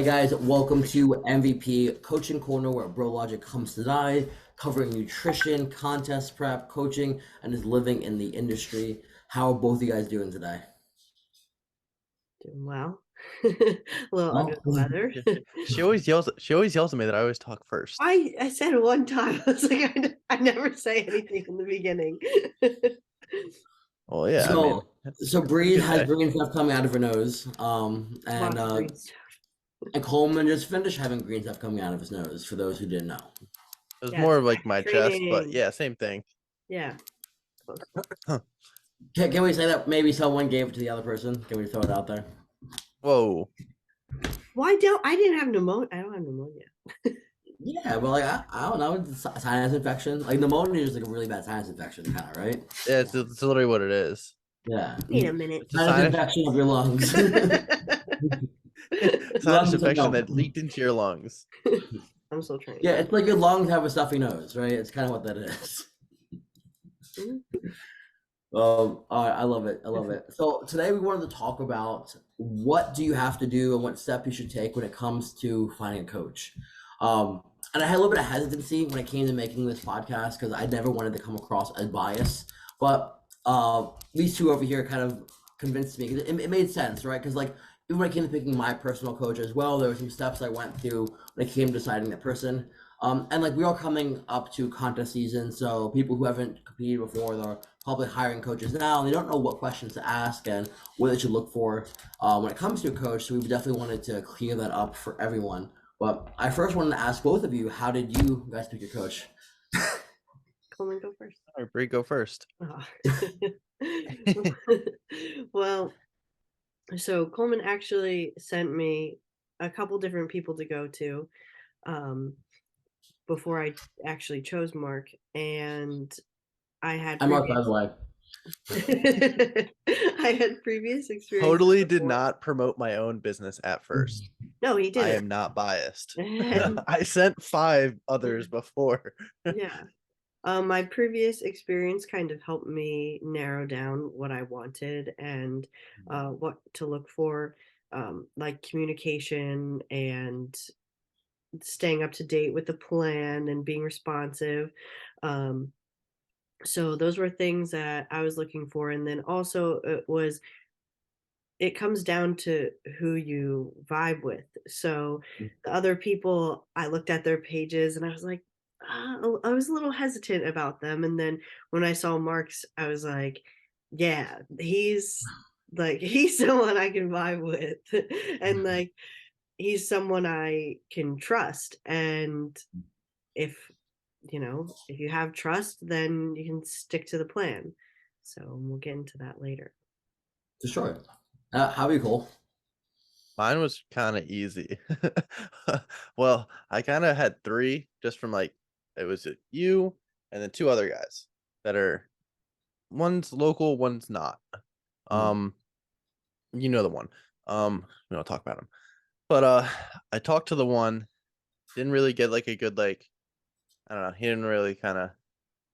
guys, welcome to MVP Coaching Corner, where Bro Logic comes to die, covering nutrition, contest prep, coaching, and is living in the industry. How are both of you guys doing today? Doing well. A little under Well, the weather. She always yells. She always yells at me that I always talk first. I said one time, I was like, I never say anything in the beginning. Well, yeah. so, so Bree good has day. green stuff coming out of her nose, Lots of green stuff. and Coleman just finished having green stuff coming out of his nose. For those who didn't know, It was Yeah, more of like my chest, but training. yeah, same thing. Yeah. can we say that maybe someone gave it to the other person? Can we throw it out there? Whoa. Why don't I didn't have pneumonia? I don't have pneumonia. Yeah, well, like I don't know, it's a sinus infection. Like pneumonia is like a really bad sinus infection, kind of, right? Yeah, it's literally what it is. Yeah. Wait a minute. It's a Sinus sinus, infection of your lungs. sinus Lungs are infection no. that leaked into your lungs. I'm still trying. Yeah, it's like your lungs have a stuffy nose, right? It's kind of what that is. All right, I love it. I love it. So today we wanted to talk about what do you have to do and what step you should take when it comes to finding a coach. And I had a little bit of hesitancy when it came to making this podcast because I never wanted to come across as biased. But these two over here kind of convinced me. It made sense, right? Because like even when it came to picking my personal coach as well, there were some steps I went through when it came to deciding that person. And like we are coming up to contest season, so people who haven't competed before, they're probably hiring coaches now, and they don't know what questions to ask and what they should look for when it comes to a coach. So we definitely wanted to clear that up for everyone. But I first wanted to ask both of you, how did you guys pick your coach? Coleman, go first. All right, Bree, go first. Well, so Coleman actually sent me a couple different people to go to before I actually chose Mark, and I had I'm Mark, by the way. I had previous experience. Totally did not promote my own business at first. No, he I didn't. am not biased. And- I sent 5 others before. yeah. My previous experience kind of helped me narrow down what I wanted and what to look for, like communication and staying up to date with the plan and being responsive. So those were things that I was looking for. And then also it comes down to who you vibe with. So the other people, I looked at their pages and I was like, I was a little hesitant about them. And then when I saw Mark's, I was like, yeah, he's someone I can vibe with. And like, he's someone I can trust. And if, if you have trust, then you can stick to the plan. So we'll get into that later. For sure. How are you, Cole? Mine was kind of easy. Well, I kind of had 3 just from like, it was you and then 2 other guys that are, one's local, one's not. You know the one. We don't talk about him. But I talked to the one, didn't really get like a good like, I don't know, he didn't really kind of,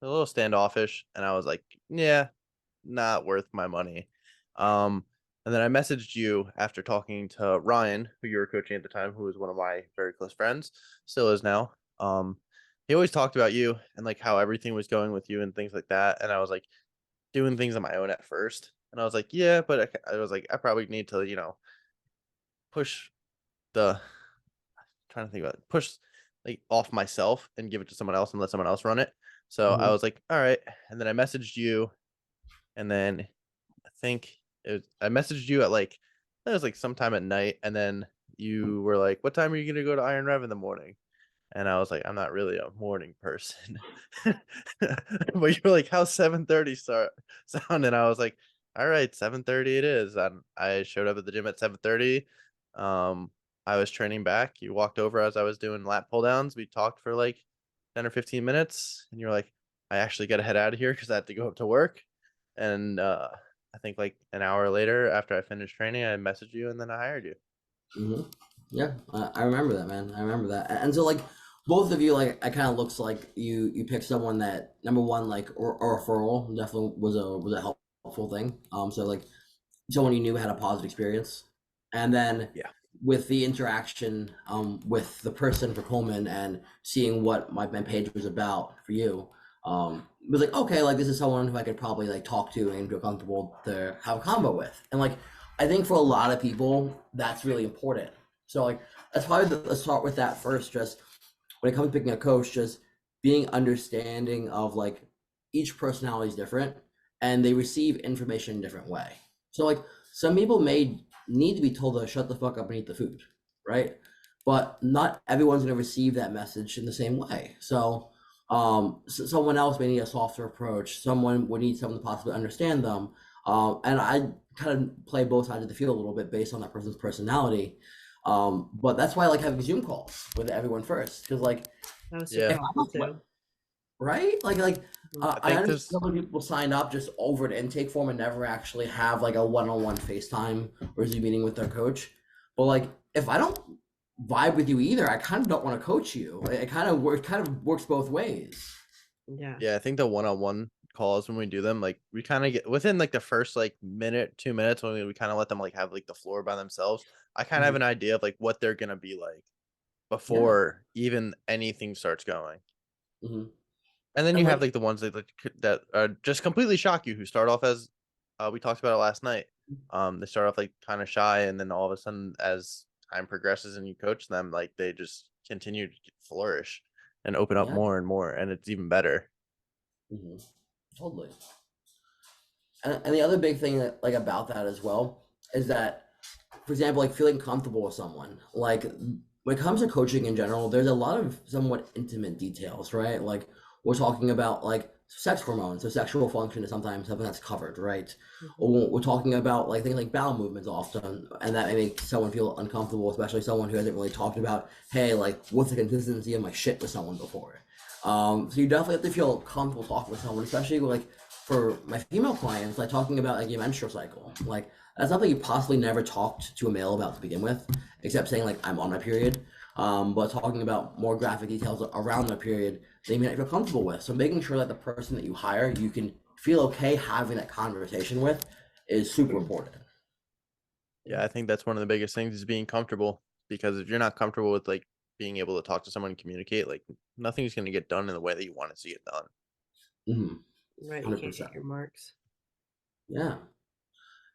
a little standoffish, and I was like, yeah, not worth my money. And then I messaged you after talking to Ryan, who you were coaching at the time, who was one of my very close friends, still is now. He always talked about you and like how everything was going with you and things like that. And I was like doing things on my own at first. And I was like, yeah, but I was like, I probably need to, push the, trying to think about it, push like off myself and give it to someone else and let someone else run it. So I was like, all right. And then I messaged you, and then I think I messaged you at like, it was like sometime at night, and then you were like, what time are you gonna go to Iron Rev in the morning? And I was like, I'm not really a morning person. But you were like, how's 7:30 sound? And I was like, all right, 7:30 it is. And I showed up at the gym at 7:30. I was training back. You walked over as I was doing lat pull downs. We talked for like 10 or 15 minutes, and you're like, I actually got to head out of here because I had to go up to work. And I think like an hour later, after I finished training, I messaged you and then I hired you. Yeah, I remember that, man. I remember that. And so like both of you, like it kind of looks like you picked someone that number one, like or referral definitely was a helpful thing. So like someone you knew had a positive experience, and then Yeah. with the interaction with the person for Coleman and seeing what my page was about for you, it was like, okay, like this is someone who I could probably like talk to and feel comfortable to have a combo with. And like I think for a lot of people that's really important. So like that's probably let's start with that first. Just when it comes to picking a coach, just being understanding of like each personality is different and they receive information in a different way. So like some people may need to be told to shut the fuck up and eat the food, right? But not everyone's going to receive that message in the same way. So, someone else may need a softer approach. Someone would need someone to possibly understand them. And I kind of play both sides of the field a little bit based on that person's personality. But that's why I like having Zoom calls with everyone first, because like That was Yeah. super if I helpful don't, too. right? Like Mhm. I think understand there's some people sign up just over an intake form and never actually have like a one-on-one FaceTime or Zoom meeting with their coach. But like if I don't vibe with you either, I kind of don't want to coach you. It kind of works both ways. Yeah. Yeah, I think the one-on-one calls when we do them, like we kind of get within like the first like minute, 2 minutes when we kind of let them like have like the floor by themselves. I kind of have Mhm. an idea of like what they're gonna be like Yeah. before even anything starts going. hmm And then And you like have like the ones that are just completely shock you, who start off as we talked about it last night. They start off like kind of shy, and then all of a sudden, as time progresses and you coach them, like they just continue to flourish and open up yeah, more and more, and it's even better. hmm totally. And the other big thing that like about that as well is that, for example, like feeling comfortable with someone. Like when it comes to coaching in general, there's a lot of somewhat intimate details, right? Like we're talking about like sex hormones, so sexual function is sometimes something that's covered, right? Mhm. Or we're talking about like things like bowel movements often, and that may make someone feel uncomfortable, especially someone who hasn't really talked about, hey, like what's the consistency of my shit with someone before. So you definitely have to feel comfortable talking with someone, especially like for my female clients, like talking about like your menstrual cycle, like that's something you possibly never talked to a male about to begin with, except saying like I'm on my period. But talking about more graphic details around the period, they may not feel comfortable with. So making sure that the person that you hire, you can feel okay having that conversation with, is super important. Yeah, I think that's one of the biggest things is being comfortable, because if you're not comfortable with like being able to talk to someone and communicate, like nothing's going to get done in the way that you want to see it done. Right. You Hundred can't hit percent. your marks. Yeah.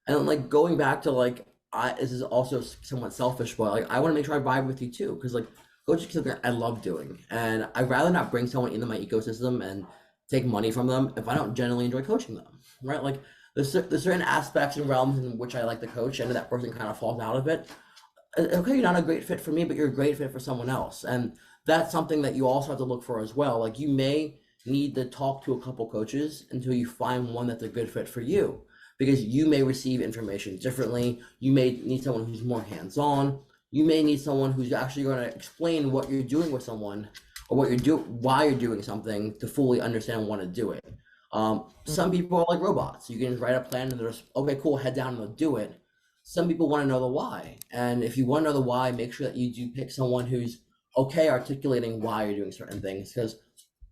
And like going back to like I this is also somewhat selfish, but like I want to make sure I vibe with you too, because like coaching is something I love doing, and I'd rather not bring someone into my ecosystem and take money from them if I don't genuinely enjoy coaching them, right? Like there's certain aspects and realms in which I like to coach, and that person kind of falls out of it. Okay, you're not a great fit for me, but you're a great fit for someone else. And that's something that you also have to look for as well. Like you may need to talk to a couple coaches until you find one that's a good fit for you, because you may receive information differently. You may need someone who's more hands-on. You may need someone who's actually going to explain what you're doing with someone, or what you're doing, why you're doing something, to fully understand and want to do it. Some people are like robots. You can just write a plan and they're just, okay, cool, head down and they'll do it. Some people want to know the why. And if you want to know the why, make sure that you do pick someone who's okay articulating why you're doing certain things, because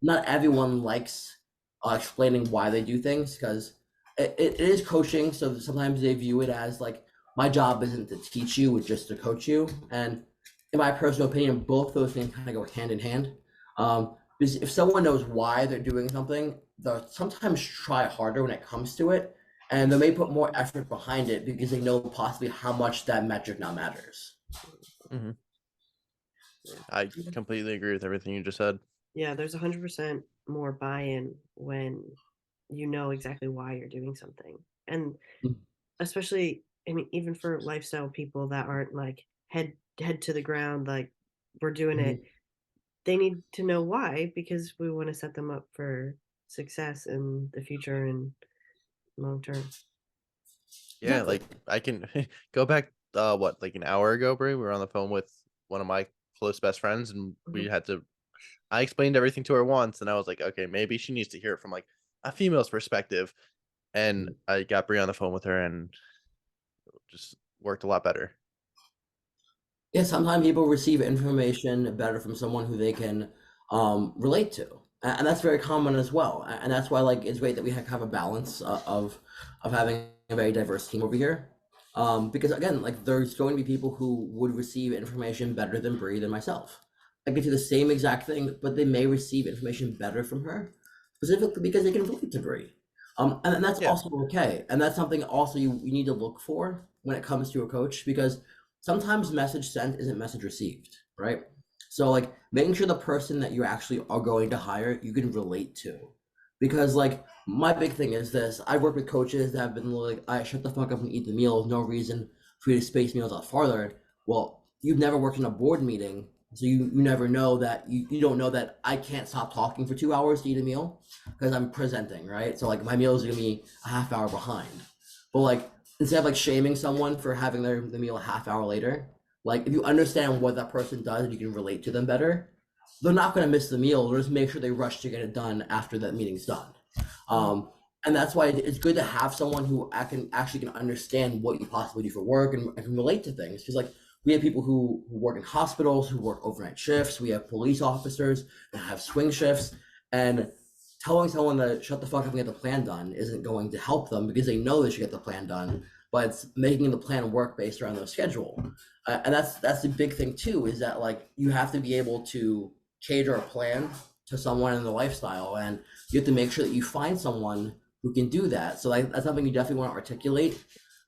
not everyone likes explaining why they do things, because it is coaching. So sometimes they view it as like, my job isn't to teach you, it's just to coach you. And in my personal opinion, both those things kind of go hand in hand. Because if someone knows why they're doing something, they'll sometimes try harder when it comes to it, and they may put more effort behind it because they know possibly how much that metric now matters. Hmm. Yeah. I completely agree with everything you just said. Yeah, there's 100% more buy-in when you know exactly why you're doing something. And especially, I mean, even for lifestyle people that aren't like head to the ground, like we're doing it, Mhm. they need to know why, because we want to set them up for success in the future and long term. Yeah, Exactly. like I can go back what, like an hour ago, Brie, we were on the phone with one of my close best friends, and we Mhm. had to I explained everything to her once, and I was like, okay, maybe she needs to hear it from like a female's perspective. And Mhm. I got Brie on the phone with her, and it just worked a lot better. Yeah, sometimes people receive information better from someone who they can relate to, and that's very common as well. And that's why like it's great that we have a balance of having a very diverse team over here. Because again, like there's going to be people who would receive information better than Bree than myself. I can do the same exact thing, but they may receive information better from her, specifically because they can relate to Bree. And that's Yeah. also okay. And that's something also you need to look for when it comes to a coach, because sometimes message sent isn't message received, right? So like making sure the person that you actually are going to hire, you can relate to. Because like my big thing is this, I've worked with coaches that have been like, I shut the fuck up and eat the meal, no reason for you to space meals out farther. Well, you've never worked in a board meeting, so you never know that you don't know that I can't stop talking for 2 hours to eat a meal because I'm presenting, right? So like my meal is gonna be a half hour behind. But like instead of like shaming someone for having the meal a half hour later, like if you understand what that person does and you can relate to them better, they're not gonna miss the meal. They'll just make sure they rush to get it done after that meeting's done. And that's why it's good to have someone who actually can understand what you possibly do for work and can relate to things. Because like we have people who work in hospitals, who work overnight shifts. We have police officers that have swing shifts, and telling someone to shut the fuck up and get the plan done isn't going to help them because they know they should get the plan done. But it's making the plan work based around their schedule, and that's the big thing too. Is that like you have to be able to cater a plan to someone in their lifestyle, and you have to make sure that you find someone who can do that. So like, that's something you definitely want to articulate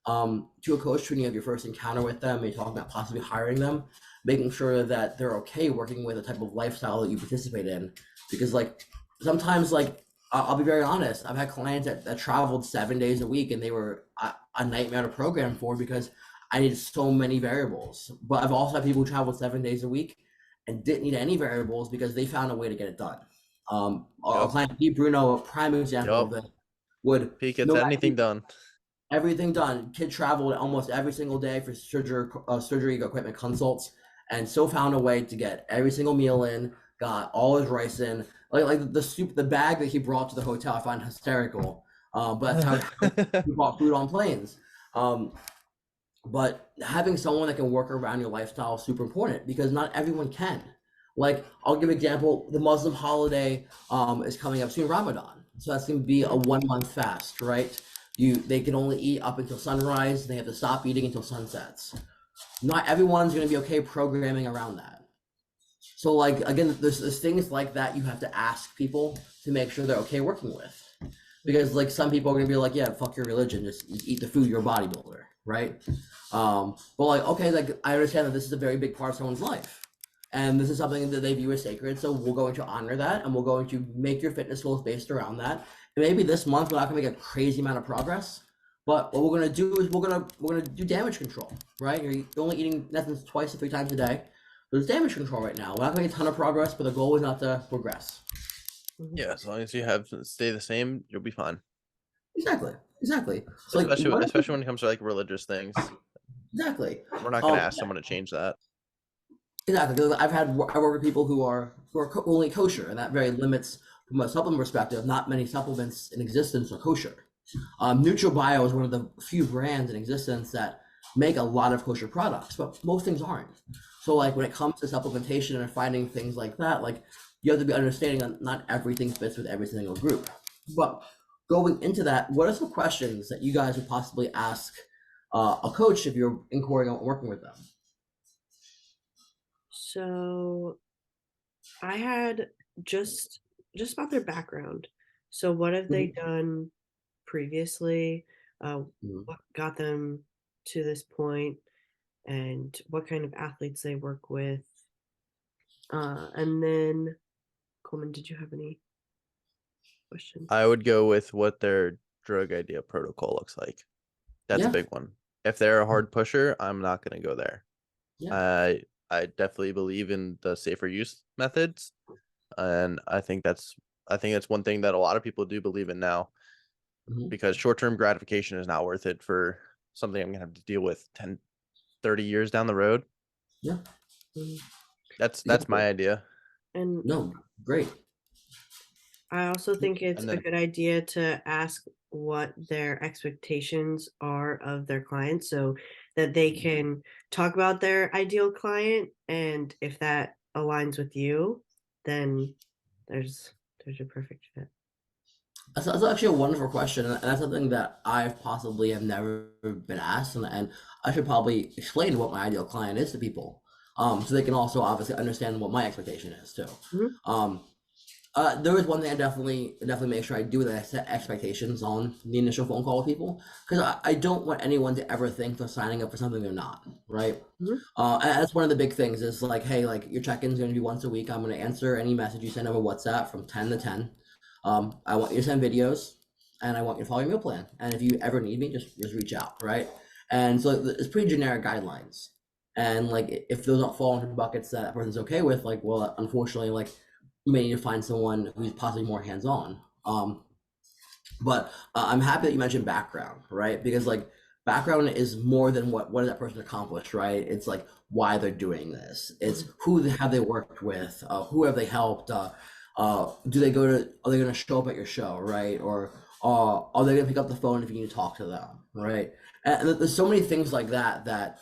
to a coach when you have your first encounter with them and you're talking about possibly hiring them, making sure that they're okay working with the type of lifestyle that you participate in. Because like sometimes like I'll be very honest, I've had clients that traveled 7 days a week and they were a nightmare to program for because I needed so many variables. But I've also had people who traveled 7 days a week and didn't need any variables because they found a way to get it done. Our client Pete Bruno, a prime example of this, would Pete gets anything done. Everything done. Kid traveled almost every single day for surgery equipment consults, and still found a way to get every single meal in. Got all his rice in. Like the bag that he brought to the hotel, I find hysterical. But that's how he brought food on planes. But having someone that can work around your lifestyle is super important because not everyone can. Like I'll give an example. The Muslim holiday is coming up soon, Ramadan. So that's going to be a 1 month fast, right? They can only eat up until sunrise. They have to stop eating until sunsets. Not everyone's going to be okay programming around that. So like again, there's things like that you have to ask people to make sure they're okay working with. Because like some people are going to be like, yeah, fuck your religion, just eat the food, you're a bodybuilder, right? But like, okay, like I understand that this is a very big part of someone's life. And this is something that they view as sacred. So we're going to honor that and we're going to make your fitness goals based around that. And maybe this month we're not gonna make a crazy amount of progress, but what we're gonna do is we're gonna do damage control, right? You're only eating nothing twice to 3 times a day. There's damage control right now. We're not gonna make a ton of progress, but the goal is not to progress. Yeah, as long as you have stay the same, you'll be fine. Exactly. So especially when it comes to like religious things. Exactly. We're not gonna ask someone to change that. Exactly. I work with people who are only kosher, and that very limits from a supplement perspective. Not many supplements in existence are kosher. NutriBio is one of the few brands in existence that make a lot of kosher products, but most things aren't. So like when it comes to supplementation and finding things like that, like you have to be understanding that not everything fits with every single group. But going into that, what are some questions that you guys would possibly ask a coach if you're inquiring on working with them? So I had just about their background. So what have they done previously? What got them to this point, and what kind of athletes they work with? And then Coleman, did you have any questions? I would go with what their drug idea protocol looks like. That's a big one. If they're a hard pusher, I'm not going to go there. Yeah. I definitely believe in the safer use methods, and I think that's one thing that a lot of people do believe in now, because short-term gratification is not worth it for something I'm going to have to deal with 10, 30 years down the road. Yeah. That's my idea. And no, great. I also think it's a good idea to ask what their expectations are of their clients so that they can talk about their ideal client, and if that aligns with you, then there's your perfect fit. That's actually a wonderful question, and that's something that I've possibly have never been asked, and I should probably explain what my ideal client is to people, so they can also obviously understand what my expectation is too. Mhm. Um, there is one thing I definitely make sure I do, that I set expectations on the initial phone call with people, because I don't want anyone to ever think they're signing up for something they're not, right? Mhm. And that's one of the big things is like, hey, like your check-in's going to be once a week. I'm going to answer any message you send over WhatsApp from 10 to 10. I want you to send videos, and I want you to follow your meal plan. And if you ever need me, just reach out, right? And so it's pretty generic guidelines. And like if those don't fall into buckets that person's okay with, like, well, unfortunately, like you may need to find someone who's possibly more hands-on. But I'm happy that you mentioned background, right? Because like background is more than what did that person accomplish, right? It's like why they're doing this. It's who have they worked with, who have they helped, do they go to, are they going to show up at your show, right? Or are they going to pick up the phone if you need to talk to them, right? And there's so many things like that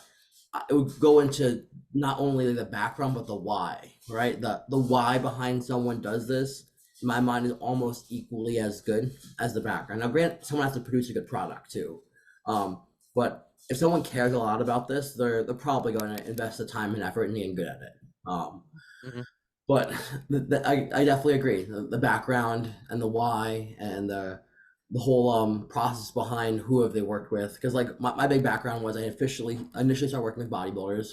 it would go into not only the background but the why, right? The why behind someone does this, in my mind, is almost equally as good as the background. Now, grant someone has to produce a good product too, but if someone cares a lot about this, they're probably going to invest the time and effort in being good at it. Mhm. But I definitely agree. The background and the why and the whole process behind who have they worked with. Because like my big background was I initially started working with bodybuilders.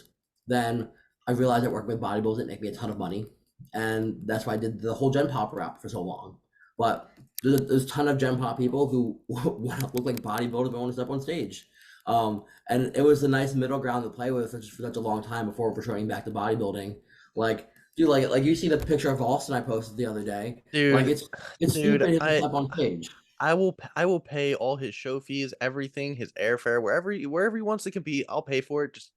Then I realized that working with bodybuilders didn't make me a ton of money. And that's why I did the whole Gen Pop route for so long. But there's a ton of Gen Pop people who want to look like bodybuilders but want to step on stage. And it was a nice middle ground to play with for such a long time before returning back to bodybuilding. Like, dude, like you see the picture of Austin I posted the other day. Like Dude, it's dude, stupid to step on stage. I will pay all his show fees, everything, his airfare, wherever he wants to compete, I'll pay for it. Just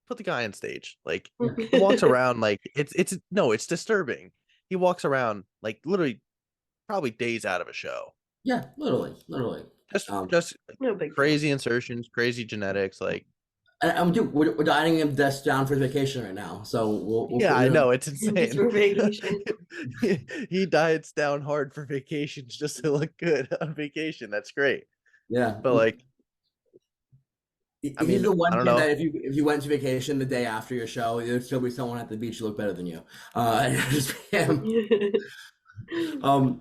put the guy on stage. Like he walks around like it's no, it's disturbing. He walks around like literally probably days out of a show. Yeah, literally. Um, Just No big deal. crazy insertions, crazy genetics, like and dude, we're dieting him this down for his vacation right now, so we'll yeah, put I you know it's Just insane. for vacation. He diets down hard for vacations just to look good on vacation. That's great. yeah. But like, I He's mean, the I one don't kid know. that if you went to vacation the day after your show, there'd still be someone at the beach who looked better than you. And it'd just be him.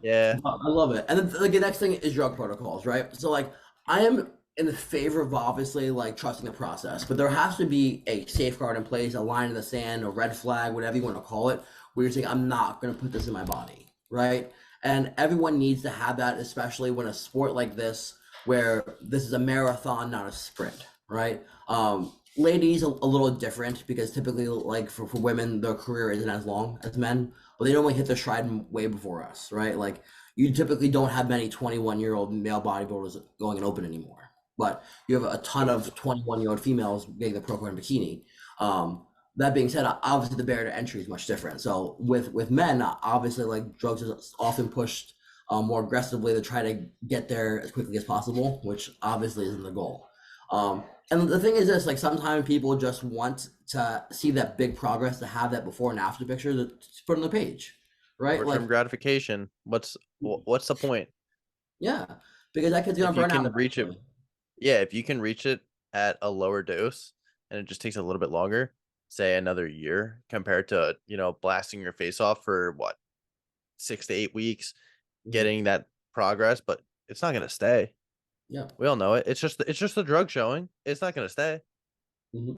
Yeah. But I love it. And then like the next thing is drug protocols, right? So like I am in favor of obviously like trusting the process, but there has to be a safeguard in place, a line in the sand, a red flag, whatever you want to call it, where you're saying I'm not going to put this in my body, right? And everyone needs to have that, especially when a sport like this, where this is a marathon, not a sprint, right? Ladies a little different because typically like for women their career isn't as long as men, but they normally hit their stride way before us, right? Like you typically don't have many 21-year-old male bodybuilders going and open anymore, but you have a ton of 21-year-old females getting the pro in bikini. That being said, obviously the barrier to entry is much different. So with men, obviously like drugs is often pushed more aggressively to try to get there as quickly as possible, which obviously isn't the goal. And the thing is this, like sometimes people just want to see that big progress, to have that before and after picture to put on the page, right? Like, Short-term gratification. What's the point? yeah, because that kid's gonna If you burn out can reach it, eventually. yeah, if you can reach it at a lower dose and it just takes a little bit longer, say another year compared to, blasting your face off for what, 6 to 8 weeks, Mhm. getting that progress, but it's not gonna stay. Yeah. We all know it. It's just the drug showing. It's not gonna stay. Mhm.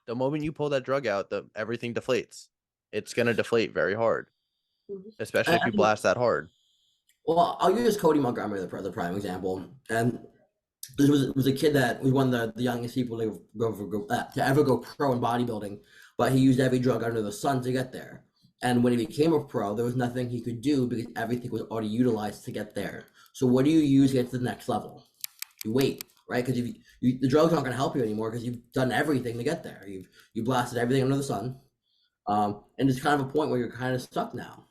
The moment you pull that drug out, everything deflates. It's gonna deflate very hard, Mhm. especially if you And, blast that hard. well, I'll use Cody Montgomery the prime example, and was a kid that was one of the youngest people to to ever go pro in bodybuilding, but he used every drug under the sun to get there. And when he became a pro, there was nothing he could do because everything was already utilized to get there. So what do you use to get to the next level? You wait, right? Because the drugs aren't going to help you anymore because you've done everything to get there. You blasted everything under the sun, and it's kind of a point where you're kind of stuck now.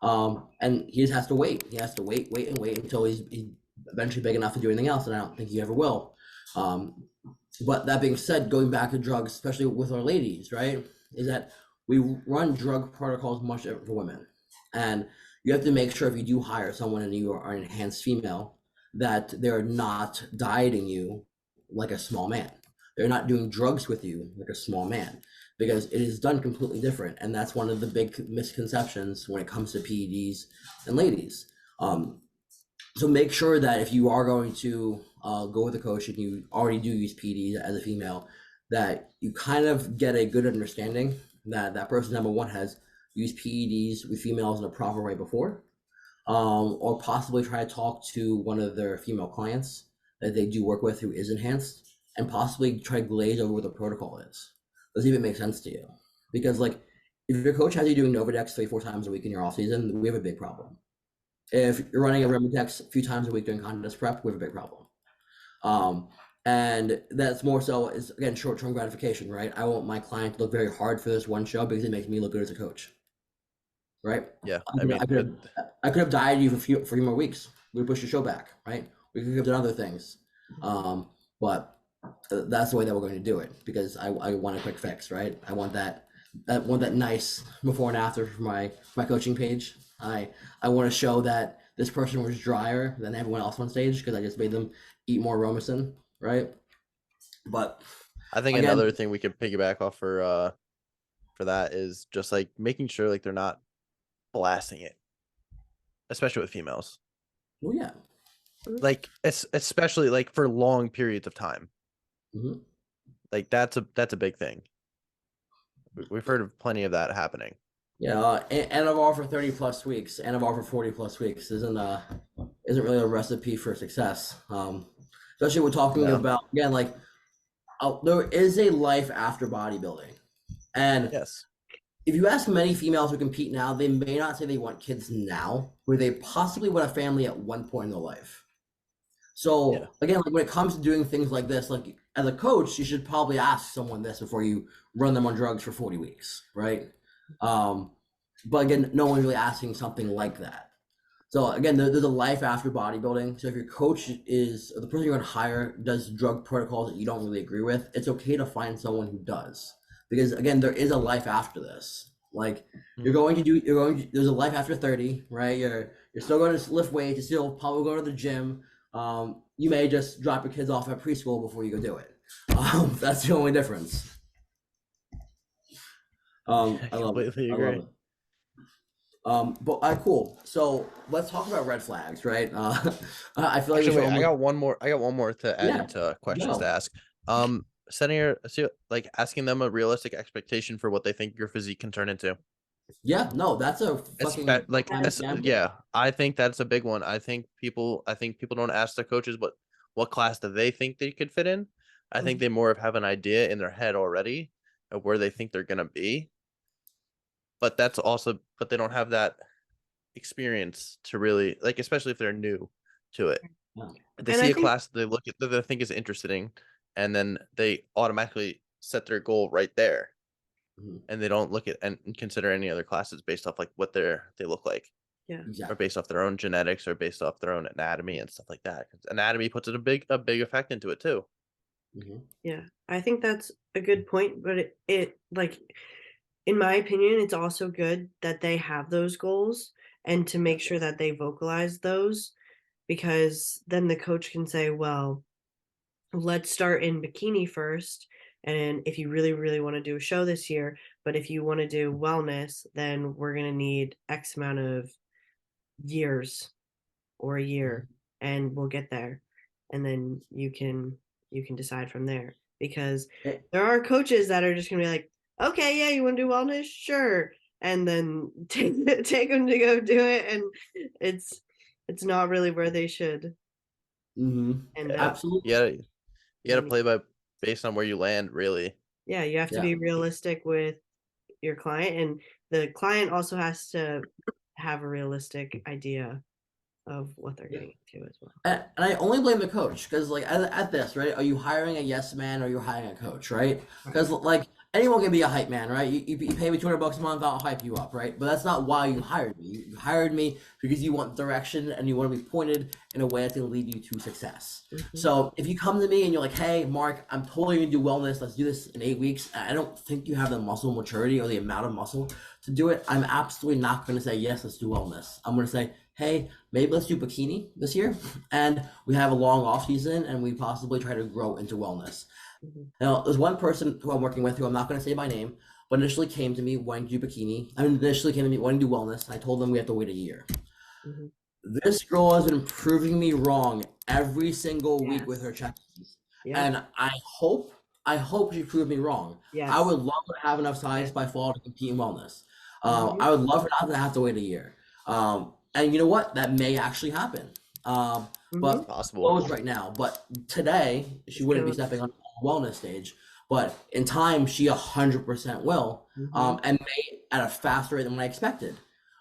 And he just has to wait. He has to wait, and wait until he's eventually big enough to do anything else, and I don't think he ever will. Um, but that being said, going back to drugs, especially with our ladies, right, is that we run drug protocols much different for women, and you have to make sure if you do hire someone and you are an enhanced female, that they're not dieting you like a small man. They're not doing drugs with you like a small man, because it is done completely different. And that's one of the big misconceptions when it comes to PEDs and ladies. So make sure that if you are going to go with a coach and you already do use PEDs as a female, that you kind of get a good understanding that that person, number one, has used PEDs with females in a proper way before, or possibly try to talk to one of their female clients that they do work with who is enhanced, and possibly try to glaze over what the protocol is. Does it even make sense to you? Because like, if your coach has you doing Novadex 3-4 times a week in your off season, we have a big problem. If you're running a Remitex a few times a week during contest prep, we have a big problem. And that's more so is, again, short-term gratification, right? I want my client to look very hard for this one show because it makes me look good as a coach, right? Yeah, I could have dieted you for a few more weeks. We pushed the show back, right? We could have done other things, but that's the way that we're going to do it, because I want a quick fix, right? I want that nice before and after for my coaching page. I want to show that this person was drier than everyone else on stage because I just made them eat more Romacin, right? But I think again, another thing we could piggyback off for that is just like making sure like they're not blasting it, especially with females. well, yeah, Like especially like for long periods of time. Mhm. Like that's a big thing. We've heard of plenty of that happening. yeah. NFR for 30+ weeks, NFR for 40+ weeks isn't really a recipe for success. Especially when talking No. about, again, like there is a life after bodybuilding, and Yes. if you ask many females who compete now, they may not say they want kids now, where they possibly want a family at one point in their life. So Yeah. again, like when it comes to doing things like this, like as a coach, you should probably ask someone this before you run them on drugs for 40 weeks, right? But again, no one's really asking something like that. So again, there's a life after bodybuilding. So if your coach is, or the person you're going to hire does drug protocols that you don't really agree with, it's okay to find someone who does, because again, there is a life after this. Like there's a life after 30, right? You're still going to lift weights, you still probably go to the gym. You may just drop your kids off at preschool before you go do it. That's the only difference. I completely love agree. it. But cool. So let's talk about red flags, right? I feel like Actually, wait, I got one more to add Yeah, into questions go. to ask. Asking them a realistic expectation for what they think your physique can turn into. Yeah, no, that's a fucking yeah, I think that's a big one. I think people don't ask their coaches what class do they think they could fit in. I think they more have an idea in their head already of where they think they're gonna be. But they don't have that experience to really, like, especially if they're new to it. No. They see a class they look at that they think is interesting, and then they automatically set their goal right there. Mhm. And they don't look at and consider any other classes based off like what they look like. Yeah. Exactly. Or based off their own genetics or based off their own anatomy and stuff like that. 'Cause anatomy puts a big effect into it too. Mhm. Yeah, I think that's a good point, but it like, in my opinion, it's also good that they have those goals and to make sure that they vocalize those, because then the coach can say, well, let's start in bikini first. And if you really, really want to do a show this year, but if you want to do wellness, then we're going to need X amount of years or a year, and we'll get there. And then you can decide from there, because Eh, there are coaches that are just going to be like, okay, yeah, you want to do wellness? Sure. And then take them to go do it. And it's not really where they should end up. Absolutely. You gotta play based on where you land, really. Yeah, you have to be realistic with your client, and the client also has to have a realistic idea of what they're getting into as well. And I only blame the coach, because like at this, right? Are you hiring a yes man or are you hiring a coach, right? Because like anyone can be a hype man, right? You pay me $200 a month, I'll hype you up, right? But that's not why you hired me. You hired me because you want direction and you want to be pointed in a way that's going to lead you to success. So if you come to me and you're like, hey, Mark, I'm totally going to do wellness. Let's do this in 8 weeks. I don't think you have the muscle maturity or the amount of muscle to do it. I'm absolutely not going to say, yes, let's do wellness. I'm going to say, hey, maybe let's do bikini this year. And we have a long off season and we possibly try to grow into wellness. Now, there's one person who I'm working with who I'm not going to say by name, but initially came to me wanting to do bikini. Initially came to me wanting to do wellness. I told them we have to wait a year. This girl has been proving me wrong every single week with her check-ins. And I hope she proved me wrong. I would love to have enough size by fall to compete in wellness. I would love her not to have to wait a year. And you know what? That may actually happen. But possible right now. But today, she wouldn't be stepping on the wellness stage. But in time, she 100% will. And may at a faster rate than I expected.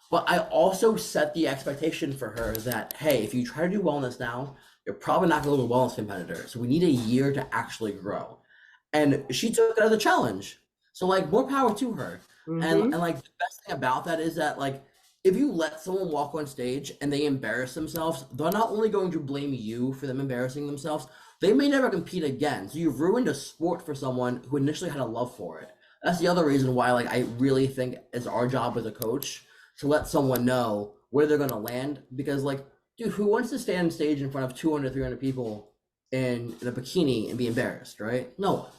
But I also set the expectation for her that, hey, if you try to do wellness now, you're probably not going to be a wellness competitor. So we need a year to actually grow. And she took it as a challenge. So like more power to her. And like the best thing about that is that like if you let someone walk on stage and they embarrass themselves, they're not only going to blame you for them embarrassing themselves, they may never compete again. So you've ruined a sport for someone who initially had a love for it. That's the other reason why like I really think it's our job as a coach to let someone know where they're going to land. Because like, dude, who wants to stand on stage in front of 200, 300 people in a bikini and be embarrassed, right? No one.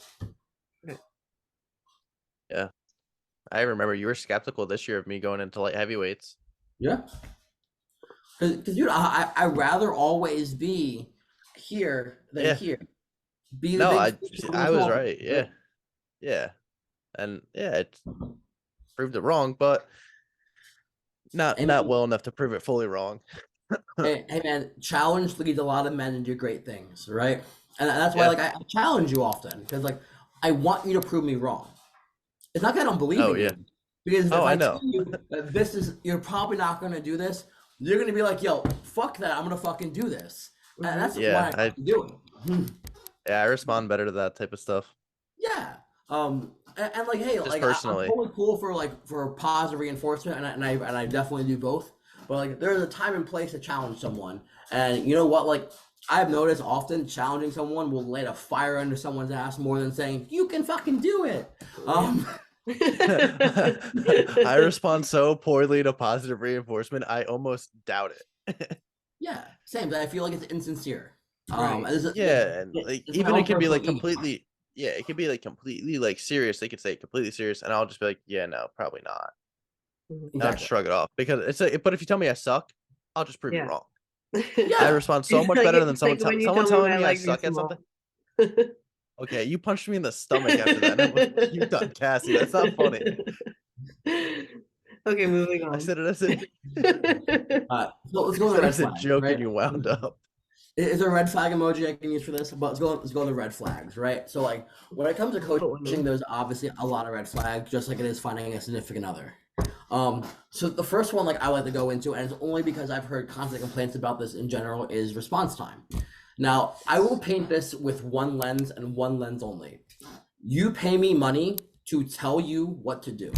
Yeah. I remember you were skeptical this year of me going into light heavyweights. Yeah. Because dude, I'd rather always be here than here. Be the I was right. Yeah. Yeah. And yeah, it proved it wrong, but not well enough to prove it fully wrong. Hey man, challenge leads a lot of men to do great things, right? And that's why like I challenge you often, because like I want you to prove me wrong. It's not that I don't believe in you. Because if I tell you that you're probably not going to do this, you're going to be like, yo, fuck that. I'm going to fucking do this. And that's what I do. Yeah, I respond better to that type of stuff. Yeah. And like, hey, just like personally. I'm totally cool for positive reinforcement, and I definitely do both. But like, there's a time and place to challenge someone. And you know what? Like, I've noticed often challenging someone will light a fire under someone's ass more than saying, you can fucking do it. I respond so poorly to positive reinforcement, I almost doubt it. Yeah, same. I feel like it's insincere. And like even it can be like completely it could be like completely like serious. They could say completely serious, and I'll just be like, yeah, no, probably not. Exactly. I'll just shrug it off because it's but if you tell me I suck, I'll just prove you wrong. I respond so much better than someone telling me I suck at something. Okay, you punched me in the stomach after that. Like, you done, Cassie. That's not funny. Okay, moving on. I said it as a so let's go as a joke, right? And you wound up. Is there a red flag emoji I can use for this? But let's go to red flags, right? So like when it comes to coaching, there's obviously a lot of red flags, just like it is finding a significant other. So the first one like I like to go into, and it's only because I've heard constant complaints about this in general, is response time. Now, I will paint this with one lens and one lens only. You pay me money to tell you what to do.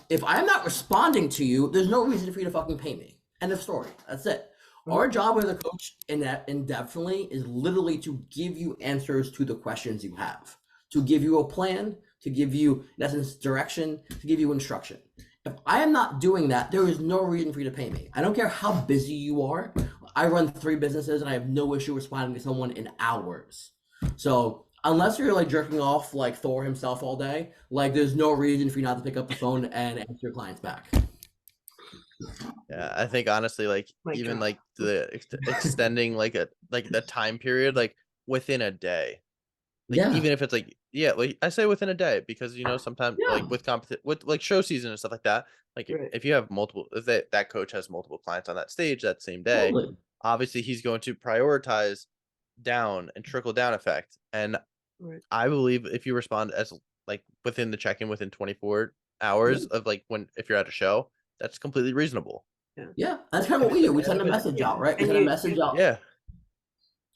If I'm not responding to you, there's no reason for you to fucking pay me. End of story. That's it. Our job as a coach indefinitely is literally to give you answers to the questions you have, to give you a plan, to give you, in essence, direction, to give you instruction. If I am not doing that, there is no reason for you to pay me. I don't care how busy you are. I run 3 businesses and I have no issue responding to someone in hours. So unless you're like jerking off like Thor himself all day, like there's no reason for you not to pick up the phone and answer your clients back. Yeah, I think honestly, like even like the extending like the time period, like within a day. Like even if it's like like I say within a day, because you know sometimes like with like show season and stuff like that, like if you have multiple, if that coach has multiple clients on that stage that same day, obviously he's going to prioritize down and trickle down effect. And I believe if you respond as like within the check-in within 24 hours of like if you're at a show, that's completely reasonable. Yeah, that's kind of what we do. We send a message out, right? We send a message out. Yeah.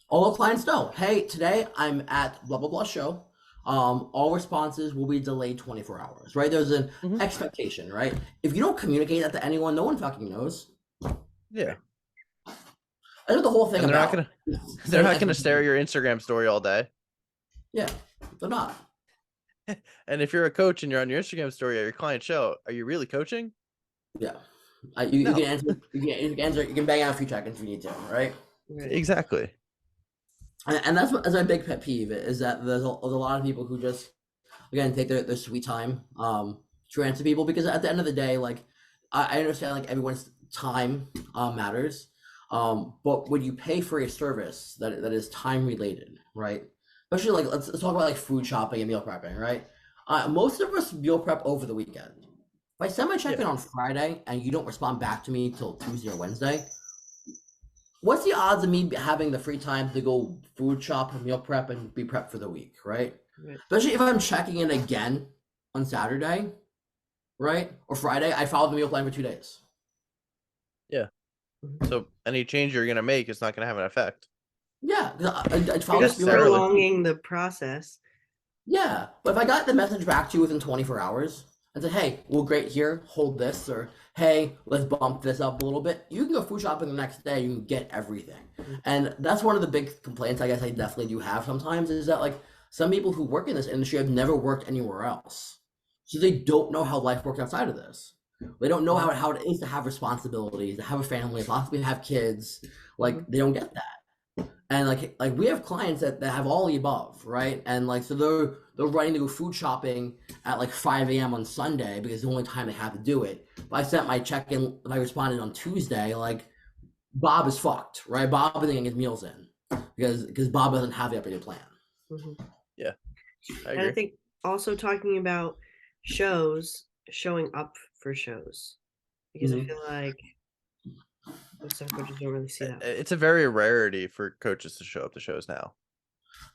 All the clients know, hey, today I'm at blah, blah, blah show. all responses will be delayed 24 hours, right? There's an expectation, right? If you don't communicate that to anyone, no one fucking knows. Yeah. I know the whole thing And about they're not gonna stare at your Instagram story all day. Yeah, they're not. And if you're a coach and you're on your Instagram story at your client show, are you really coaching? Yeah. You No. can answer. You can bang out a few check-ins if you need to, right? Exactly. And that's my big pet peeve is that there's a lot of people who just again take their sweet time to answer people, because at the end of the day, like I understand like everyone's time matters, but when you pay for a service that is time related, right? Especially like let's talk about like food shopping and meal prepping, right? Most of us meal prep over the weekend. If I send my check-in on Friday and you don't respond back to me till Tuesday or Wednesday, what's the odds of me having the free time to go food shop, meal prep, and be prepped for the week, right? Especially if I'm checking in again on Saturday, right? Or Friday, I followed the meal plan for 2 days. Yeah. So any change you're gonna make is not gonna have an effect. Yeah, I You're just prolonging the process. Yeah, but if I got the message back to you within 24 hours and said, hey, well, great, here, hold this, or hey, let's bump this up a little bit, you can go food shopping the next day, you can get everything. And that's one of the big complaints I guess I definitely do have sometimes, is that like some people who work in this industry have never worked anywhere else. So they don't know how life works outside of this. They don't know how it is to have responsibilities, to have a family, possibly have kids. Like they don't get that. And like we have clients that have all the above, right? And like so they're running to go food shopping at like 5 a.m. on Sunday because it's the only time they have to do it. But I sent my check-in, if I responded on Tuesday, like Bob is fucked, right? Bob isn't getting his meals in because Bob doesn't have the updated plan. Yeah. And I think also talking about showing up for shows, because I feel like some coaches don't really see that. It's a very rarity for coaches to show up to shows now.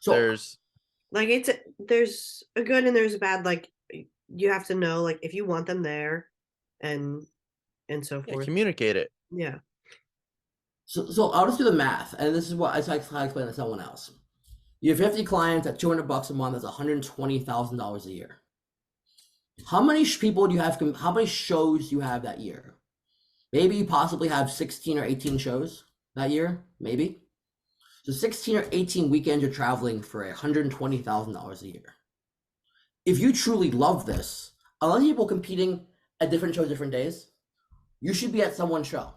So there's a good and there's a bad. Like you have to know, like if you want them there, and so forth. Communicate it. Yeah. So I'll just do the math, and this is what I explain to someone else. You have 50 clients at $200 a month. That's $120,000 a year. How many people do you have? How many shows do you have that year? Maybe you possibly have 16 or 18 shows that year, maybe. So 16 or 18 weekends you're traveling for $120,000 a year. If you truly love this, unless people competing at different shows, different days, you should be at someone's show.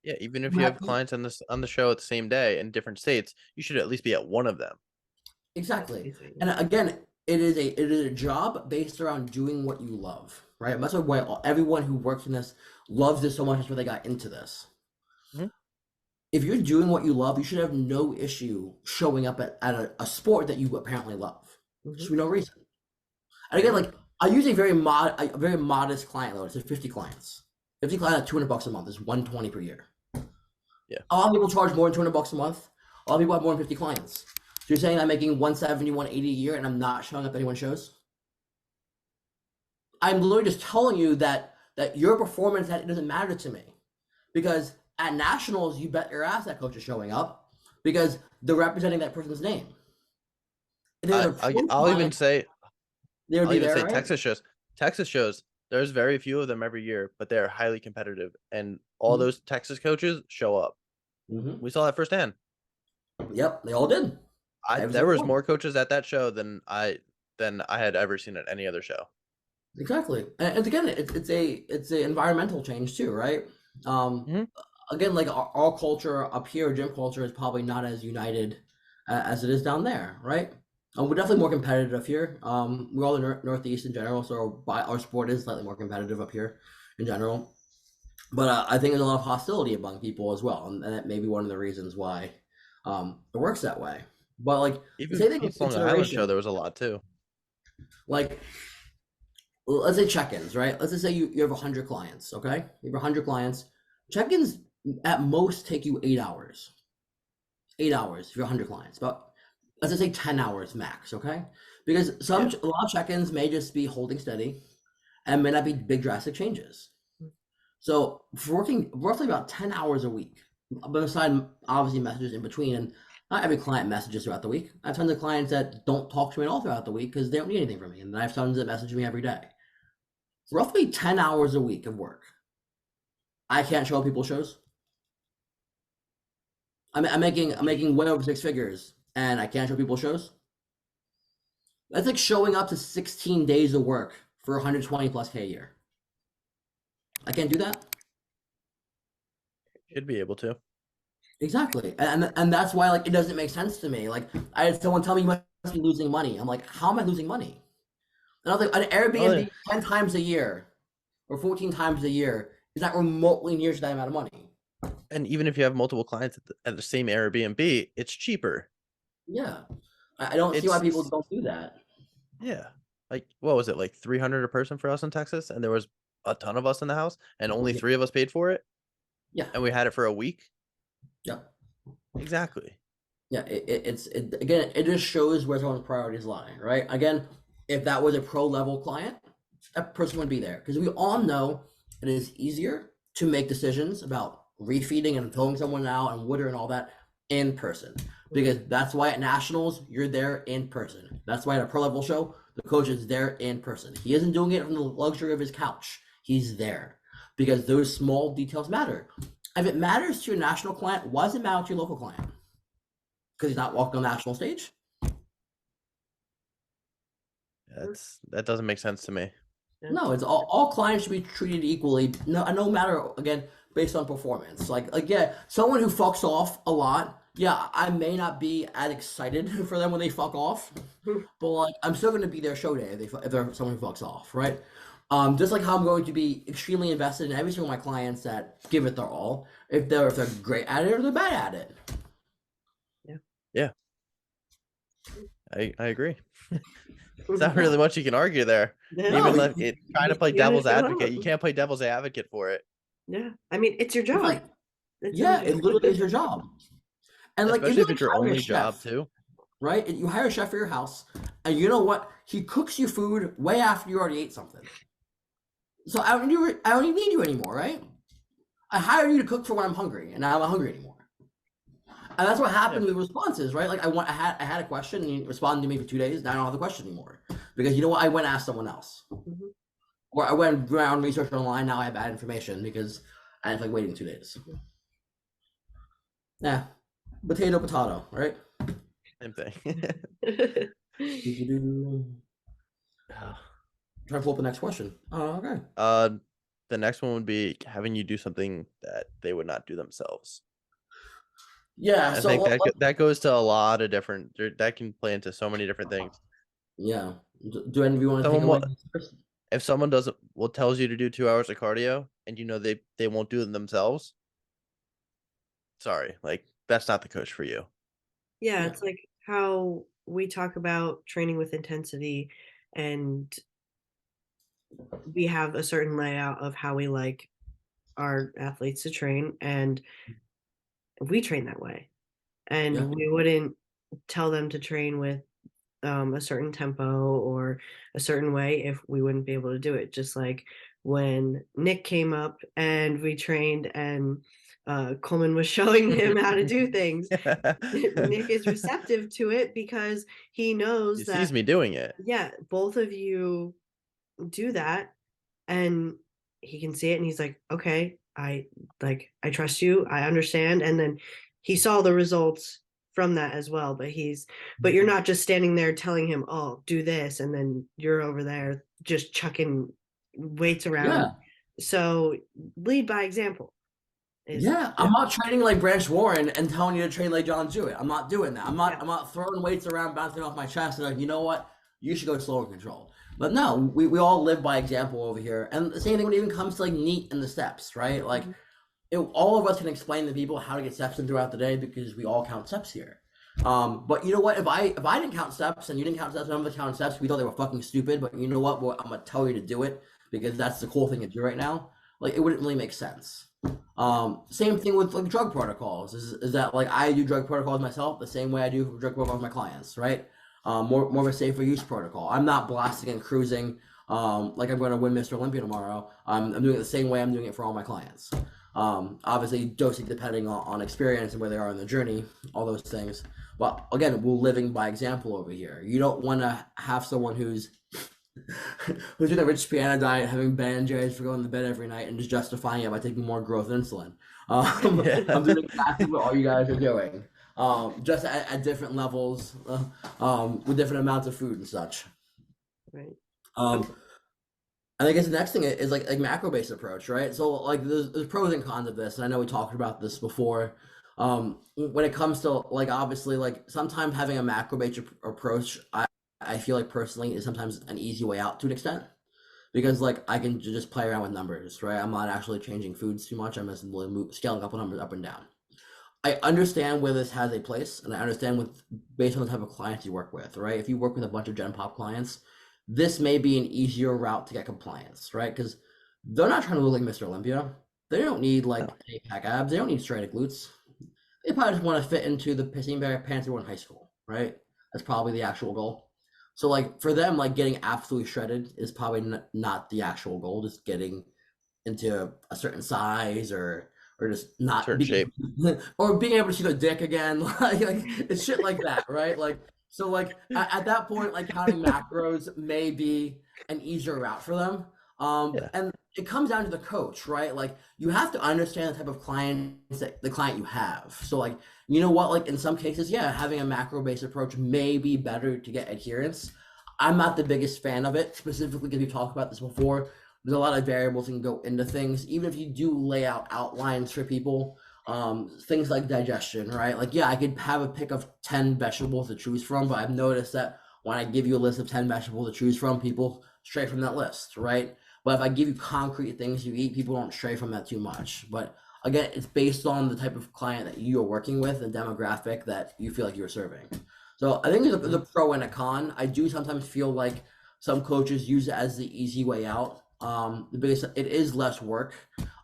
Yeah, even if you have clients on the show at the same day in different states, you should at least be at one of them. Exactly. And again, it is a job based around doing what you love, right? That's why everyone who works in this loves this so much. That's why they got into this. If you're doing what you love, you should have no issue showing up at a sport that you apparently love. There's no reason. And again, like I use a very modest client load. It's 50 clients. 50 clients at $200 a month is $120 per year. Yeah. A lot of people charge more than $200 a month. A lot of people have more than 50 clients. So you're saying I'm making $170, $180 a year and I'm not showing up at anyone's shows? I'm literally just telling you that your performance, that it doesn't matter to me. Because at nationals, you bet your ass that coach is showing up because they're representing that person's name. I'll even say right? Texas shows, there's very few of them every year, but they're highly competitive, and all those Texas coaches show up. We saw that firsthand. Yep, they all did. There was more coaches at that show than I had ever seen at any other show. Exactly, and again, it's a environmental change too, right? Again, like our culture up here, gym culture is probably not as united as it is down there, right? We're definitely more competitive here. We're all the Northeast in general, so our sport is slightly more competitive up here in general. But I think there's a lot of hostility among people as well, and that may be one of the reasons why it works that way. But like, even on the Island show, there was a lot too. Like, let's say check-ins, right? Let's just say you have 100 clients, okay? You have 100 clients. Check-ins at most take you 8 hours. 8 hours for 100 clients, but let's just say 10 hours max, okay? Because a lot of check-ins may just be holding steady and may not be big drastic changes. So for working roughly about 10 hours a week, but aside obviously messages in between, and Not every client messages throughout the week. I have tons of clients that don't talk to me at all throughout the week because they don't need anything from me. And then I have tons that message me every day. It's roughly 10 hours a week of work. I can't show people shows. I'm making way over 6 figures and I can't show people shows. That's like showing up to 16 days of work for 120 plus K a year. I can't do that. Should be able to. Exactly. And that's why like it doesn't make sense to me. Like I had someone tell me you must be losing money. I'm like, how am I losing money? And I was like, an Airbnb 10 times a year or 14 times a year is not remotely near to that amount of money. And even if you have multiple clients at the same Airbnb, it's cheaper. Yeah. I don't see why people don't do that. Yeah. Like, what was it? Like 300 a person for us in Texas? And there was a ton of us in the house and only 3 of us paid for it? Yeah. And we had it for a week? Yeah. Exactly. Yeah. Again, it just shows where someone's priorities lie, right? Again, if that was a pro level client, that person would be there because we all know it is easier to make decisions about refeeding and filling someone out and water and all that in person, because that's why at nationals you're there in person. That's why at a pro level show the coach is there in person. He isn't doing it from the luxury of his couch. He's there because those small details matter. If it matters to your national client, why does it matter to your local client? Because he's not walking on the national stage. That doesn't make sense to me. No, it's all clients should be treated equally. No matter, again, based on performance. Like yeah, someone who fucks off a lot, yeah, I may not be as excited for them when they fuck off, but like I'm still going to be their show day if they're someone who fucks off, right? Just like how I'm going to be extremely invested in every single one of my clients that give it their all, if they're great at it or they're bad at it. Yeah. I agree. It's not really much you can argue there. No, Even trying to play devil's advocate, you can't play devil's advocate for it. Yeah, I mean it's your job. Like, yeah, it literally is your job. And like, especially if it's your only job too, right? You hire a chef for your house, and you know what? He cooks you food way after you already ate something. So I don't even need you anymore, right? I hired you to cook for when I'm hungry, and now I'm not hungry anymore. And that's what happened with responses, right? Like I had a question, and you responded to me for 2 days. Now I don't have the question anymore because you know what? I went and asked someone else, or I went around research online. Now I have bad information because I had like waiting 2 days. Yeah, potato, right? same thing. Try to pull up the next question. Oh, okay. The next one would be having you do something that they would not do themselves. Yeah, I think that goes to a lot of different. That can play into so many different things. Yeah. Do any of you want to take away first? If someone tells you to do 2 hours of cardio and you know they won't do it themselves, sorry, like that's not the coach for you. Yeah, it's like how we talk about training with intensity, and we have a certain layout of how we like our athletes to train, and we train that way. And we wouldn't tell them to train with a certain tempo or a certain way if we wouldn't be able to do it. Just like when Nick came up and we trained and Coleman was showing him how to do things. Nick is receptive to it because he knows that he sees me doing it. Yeah, both of you do that, and he can see it, and he's like, okay, I trust you, I understand. And then he saw the results from that as well. But you're not just standing there telling him, oh, do this, and then you're over there just chucking weights around. Yeah. So lead by example. I'm not training like Branch Warren and telling you to train like John Jewett. I'm not doing that. I'm not throwing weights around, bouncing off my chest, and like, you know what? You should go slower control. But no, we all live by example over here. And the same thing when it even comes to like NEAT and the steps, right? Like all of us can explain to people how to get steps in throughout the day because we all count steps here. But you know what? If I didn't count steps and you didn't count steps and I'm gonna count steps, we thought they were fucking stupid. But you know what? Well, I'm gonna tell you to do it because that's the cool thing to do right now. Like it wouldn't really make sense. Same thing with like drug protocols. Is that like I do drug protocols myself the same way I do drug protocols with my clients, right? More of a safer use protocol. I'm not blasting and cruising like I'm going to win Mr. Olympia tomorrow. I'm doing it the same way I'm doing it for all my clients. Obviously dosing depending on experience and where they are in the journey, all those things. But again, we're living by example over here. You don't want to have someone who's who's doing a rich piano diet, having Ben&Jerry's for going to bed every night, and just justifying it by taking more growth insulin. I'm doing exactly what all you guys are doing, just at different levels, with different amounts of food and such. Right. Um, and I guess the next thing is like macro-based approach, right? So like there's pros and cons of this, and I know we talked about this before. When it comes to like obviously like sometimes having a macro-based approach, I feel like personally is sometimes an easy way out to an extent because like I can just play around with numbers, right? I'm not actually changing foods too much. I'm just scaling a couple numbers up and down. I understand where this has a place, and I understand with based on the type of clients you work with, right? If you work with a bunch of Gen Pop clients, this may be an easier route to get compliance, right? Because they're not trying to look like Mr. Olympia. They don't need like 8-pack abs. They don't need straight glutes. They probably just want to fit into the pissing bear pants they wore in high school, right? That's probably the actual goal. So like for them, like getting absolutely shredded is probably not the actual goal. Just getting into a certain size or just not certain shape, or being able to see their dick again, like it's shit like that, right? Like so, like at that point, like counting macros may be an easier route for them. Yeah. And it comes down to the coach, right? Like you have to understand the type of clients that the client you have. So like you know what, like in some cases, yeah, having a macro based approach may be better to get adherence. I'm not the biggest fan of it, specifically because we've talked about this before. There's a lot of variables that can go into things. Even if you do lay out outlines for people, things like digestion, right? Like, yeah, I could have a pick of 10 vegetables to choose from, but I've noticed that when I give you a list of 10 vegetables to choose from, people stray from that list, right? But if I give you concrete things you eat, people don't stray from that too much. But again, it's based on the type of client that you're working with, the demographic that you feel like you're serving. So I think there's a pro and a con. I do sometimes feel like some coaches use it as the easy way out. The biggest it is less work,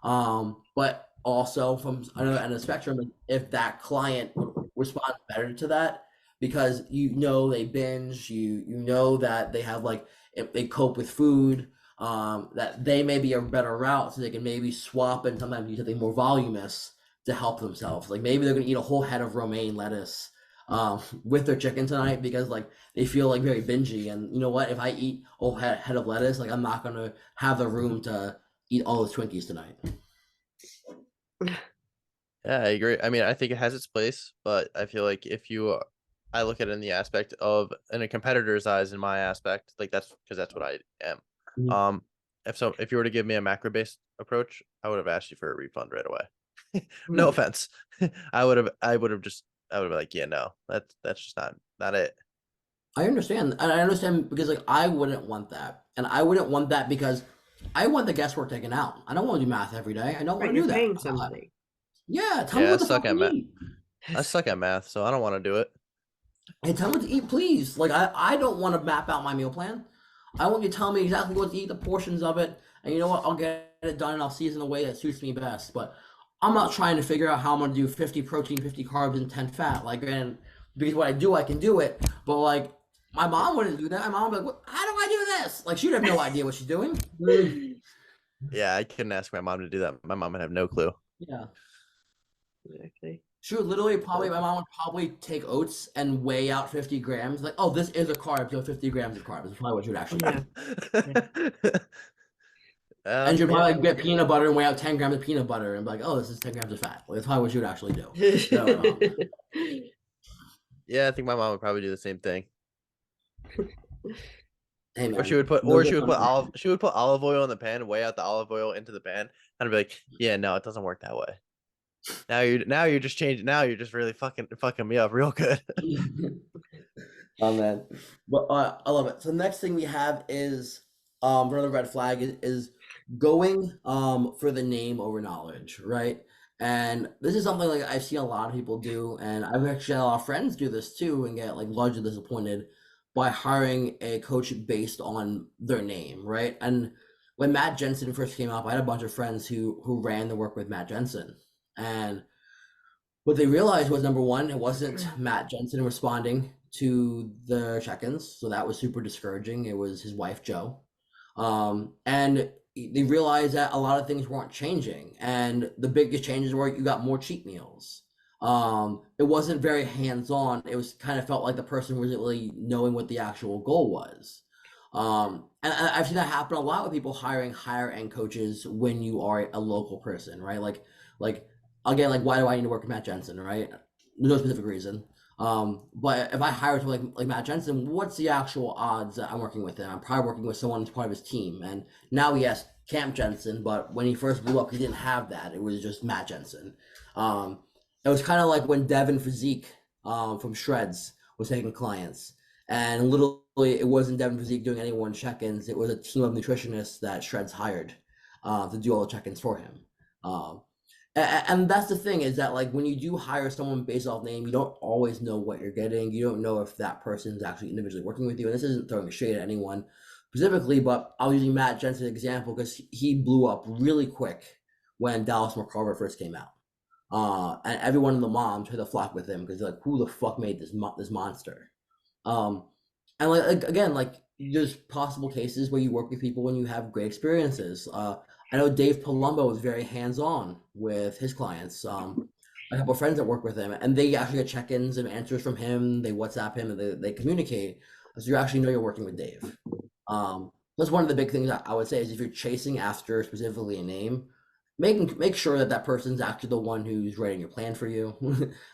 but also from another end of the spectrum, if that client would respond better to that because you know they binge, you know that they have like if they cope with food, that they may be a better route, so they can maybe swap and sometimes use something more voluminous to help themselves. Like maybe they're gonna eat a whole head of romaine lettuce with their chicken tonight because like they feel like very bingy, and you know what, if I eat a whole head of lettuce, like I'm not gonna have the room to eat all those Twinkies tonight. Yeah, I agree. I mean, I think it has its place, but I feel like if you, I look at it in the aspect of in a competitor's eyes, in my aspect, like that's because that's what I am. Mhm. If you were to give me a macro based approach, I would have asked you for a refund right away. No offense. I would have been like, yeah, no, that's just not it. I understand, and I understand because like I wouldn't want that, and I wouldn't want that because I want the guesswork taken out. I don't want to do math every day. I don't want Right, to you're do that. paying somebody. Yeah, tell me Yeah, what the fuck to eat. I suck at math, so I don't want to do it. Hey, tell me what to eat, please. Like I don't want to map out my meal plan. I want you to tell me exactly what to eat, the portions of it, and you know what? I'll get it done and I'll season the way that suits me best. But I'm not trying to figure out how I'm gonna do 50 protein, 50 carbs, and 10 fat. Like, and because what I do, I can do it. But like, my mom wouldn't do that. My mom would be like, what, how do I do this? Like, she'd have no idea what she's doing. Yeah, I couldn't ask my mom to do that. My mom would have no clue. Yeah. Exactly. She would literally probably, my mom would probably take oats and weigh out 50 grams. Like, oh, this is a carb, so 50 grams of carbs. That's probably what she would actually do. Yeah. And she'd Yeah. probably get peanut butter and weigh out 10 grams of peanut butter and be like, oh, this is 10 grams of fat. Like, that's probably what she would actually do. So, Yeah, I think my mom would probably do the same thing. hey, man. Or she would put olive oil in the pan, weigh out the olive oil into the pan, and I'd be like, yeah, no, it doesn't work that way. Now you're just changing. Now you're just really fucking me up real good. Oh man, but I love it. So the next thing we have is another red flag is going for the name over knowledge, right? And this is something like I've seen a lot of people do, and I've actually had a lot of friends do this too, and get like largely disappointed by hiring a coach based on their name, right? And when Matt Jensen first came up, I had a bunch of friends who ran the work with Matt Jensen, and what they realized was number one, it wasn't Matt Jensen responding to the check-ins, so that was super discouraging. It was his wife Jo, and they realized that a lot of things weren't changing, and the biggest changes were you got more cheat meals. It wasn't very hands-on. It was kind of felt like the person wasn't really knowing what the actual goal was. And I've seen that happen a lot with people hiring higher end coaches when you are a local person, right? Like again, like why do I need to work with Matt Jensen, right? No specific reason. But if I hire someone like Matt Jensen, what's the actual odds that I'm working with him? I'm probably working with someone who's part of his team. And now he has Camp Jensen, but when he first blew up, he didn't have that. It was just Matt Jensen. It was kind of like when Devin Physique from Shreds was taking clients. And literally, it wasn't Devin Physique doing any one check-ins. It was a team of nutritionists that Shreds hired to do all the check-ins for him. And that's the thing, is that like when you do hire someone based off name, you don't always know what you're getting. You don't know if that person is actually individually working with you. And this isn't throwing shade at anyone specifically, but I was using Matt Jensen's example because he blew up really quick when Dallas McCarver first came out. And everyone in the moms tried to flock with him because they're like, who the fuck made this monster? And like again, like there's possible cases where you work with people when you have great experiences. I know Dave Palumbo was very hands-on with his clients. A couple of friends that work with him, and they actually get check-ins and answers from him. They WhatsApp him and they communicate, so you actually know you're working with Dave. That's one of the big things I would say is if you're chasing after specifically a name, make sure that that person's actually the one who's writing your plan for you,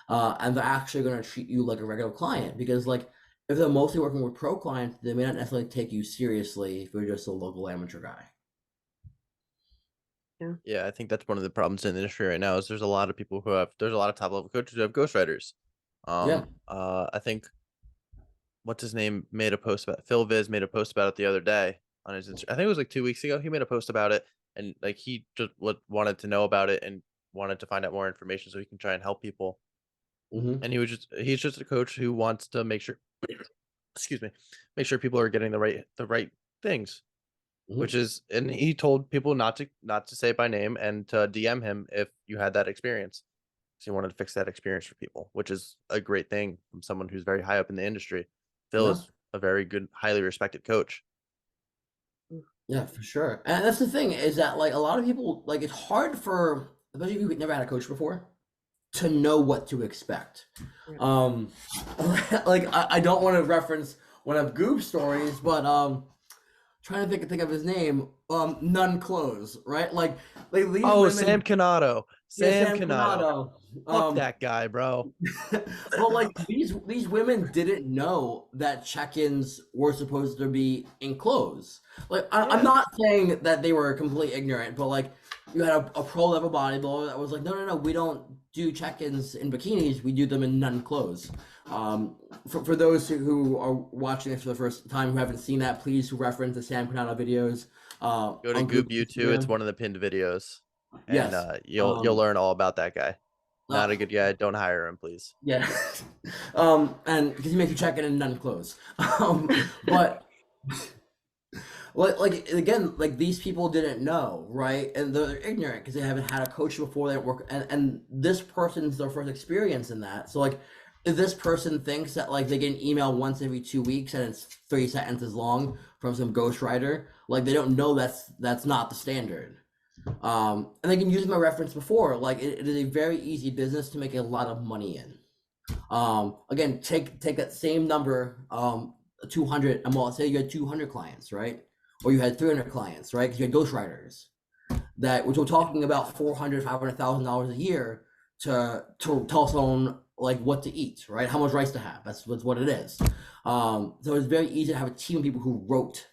and they're actually going to treat you like a regular client. Because like if they're mostly working with pro clients, they may not necessarily take you seriously if you're just a local amateur guy. Yeah, I think that's one of the problems in the industry right now is there's a lot of people who have there's a lot of top level coaches who have ghostwriters. Yeah. I think what's his name made a post about Phil Viz made a post about it the other day on his I think it was like 2 weeks ago. He made a post about it and like he just wanted to know about it and wanted to find out more information so he can try and help people. Mm-hmm. And he's just a coach who wants to make sure excuse me, make sure people are getting the right things. Mm-hmm. Which is, and he told people not to say it by name and to DM him if you had that experience. So he wanted to fix that experience for people, which is a great thing from someone who's very high up in the industry. Phil Yeah. is a very good, highly respected coach. Yeah, for sure. And that's the thing, is that like a lot of people, like it's hard for, especially if you've never had a coach before, to know what to expect. Like I don't want to reference one of Goob's stories, but trying to think of his name, None Clothes, right? Like these women, Sam Canato. yeah, Sam Canato. Fuck that guy, bro. Well, like these women didn't know that check-ins were supposed to be in clothes. Like I'm not saying that they were completely ignorant, but like you had a pro level bodybuilder that was like, no, we don't do check-ins in bikinis, we do them in none clothes. For those who are watching this for the first time who haven't seen that, please reference the Sam Canato videos. Go to Goob YouTube. It's one of the pinned videos. And yes. You'll learn all about that guy. Not a good guy. Don't hire him, please. Yeah. And because he makes you check in none clothes. But like again, like these people didn't know, right? And they're ignorant because they haven't had a coach before. They work, and this person's their first experience in that. So like, if this person thinks that like they get an email once every 2 weeks and it's 3 sentences long from some ghostwriter, like they don't know that's not the standard. And they can use my reference before. Like it is a very easy business to make a lot of money in. Again, take that same number, 200. And well, say you had 200 clients, right? Or you had 300 clients, right? Because you had ghostwriters which we're talking about $400,000, $500,000 a year to tell someone like what to eat, right? How much rice to have. That's what it is. So it's very easy to have a team of people who wrote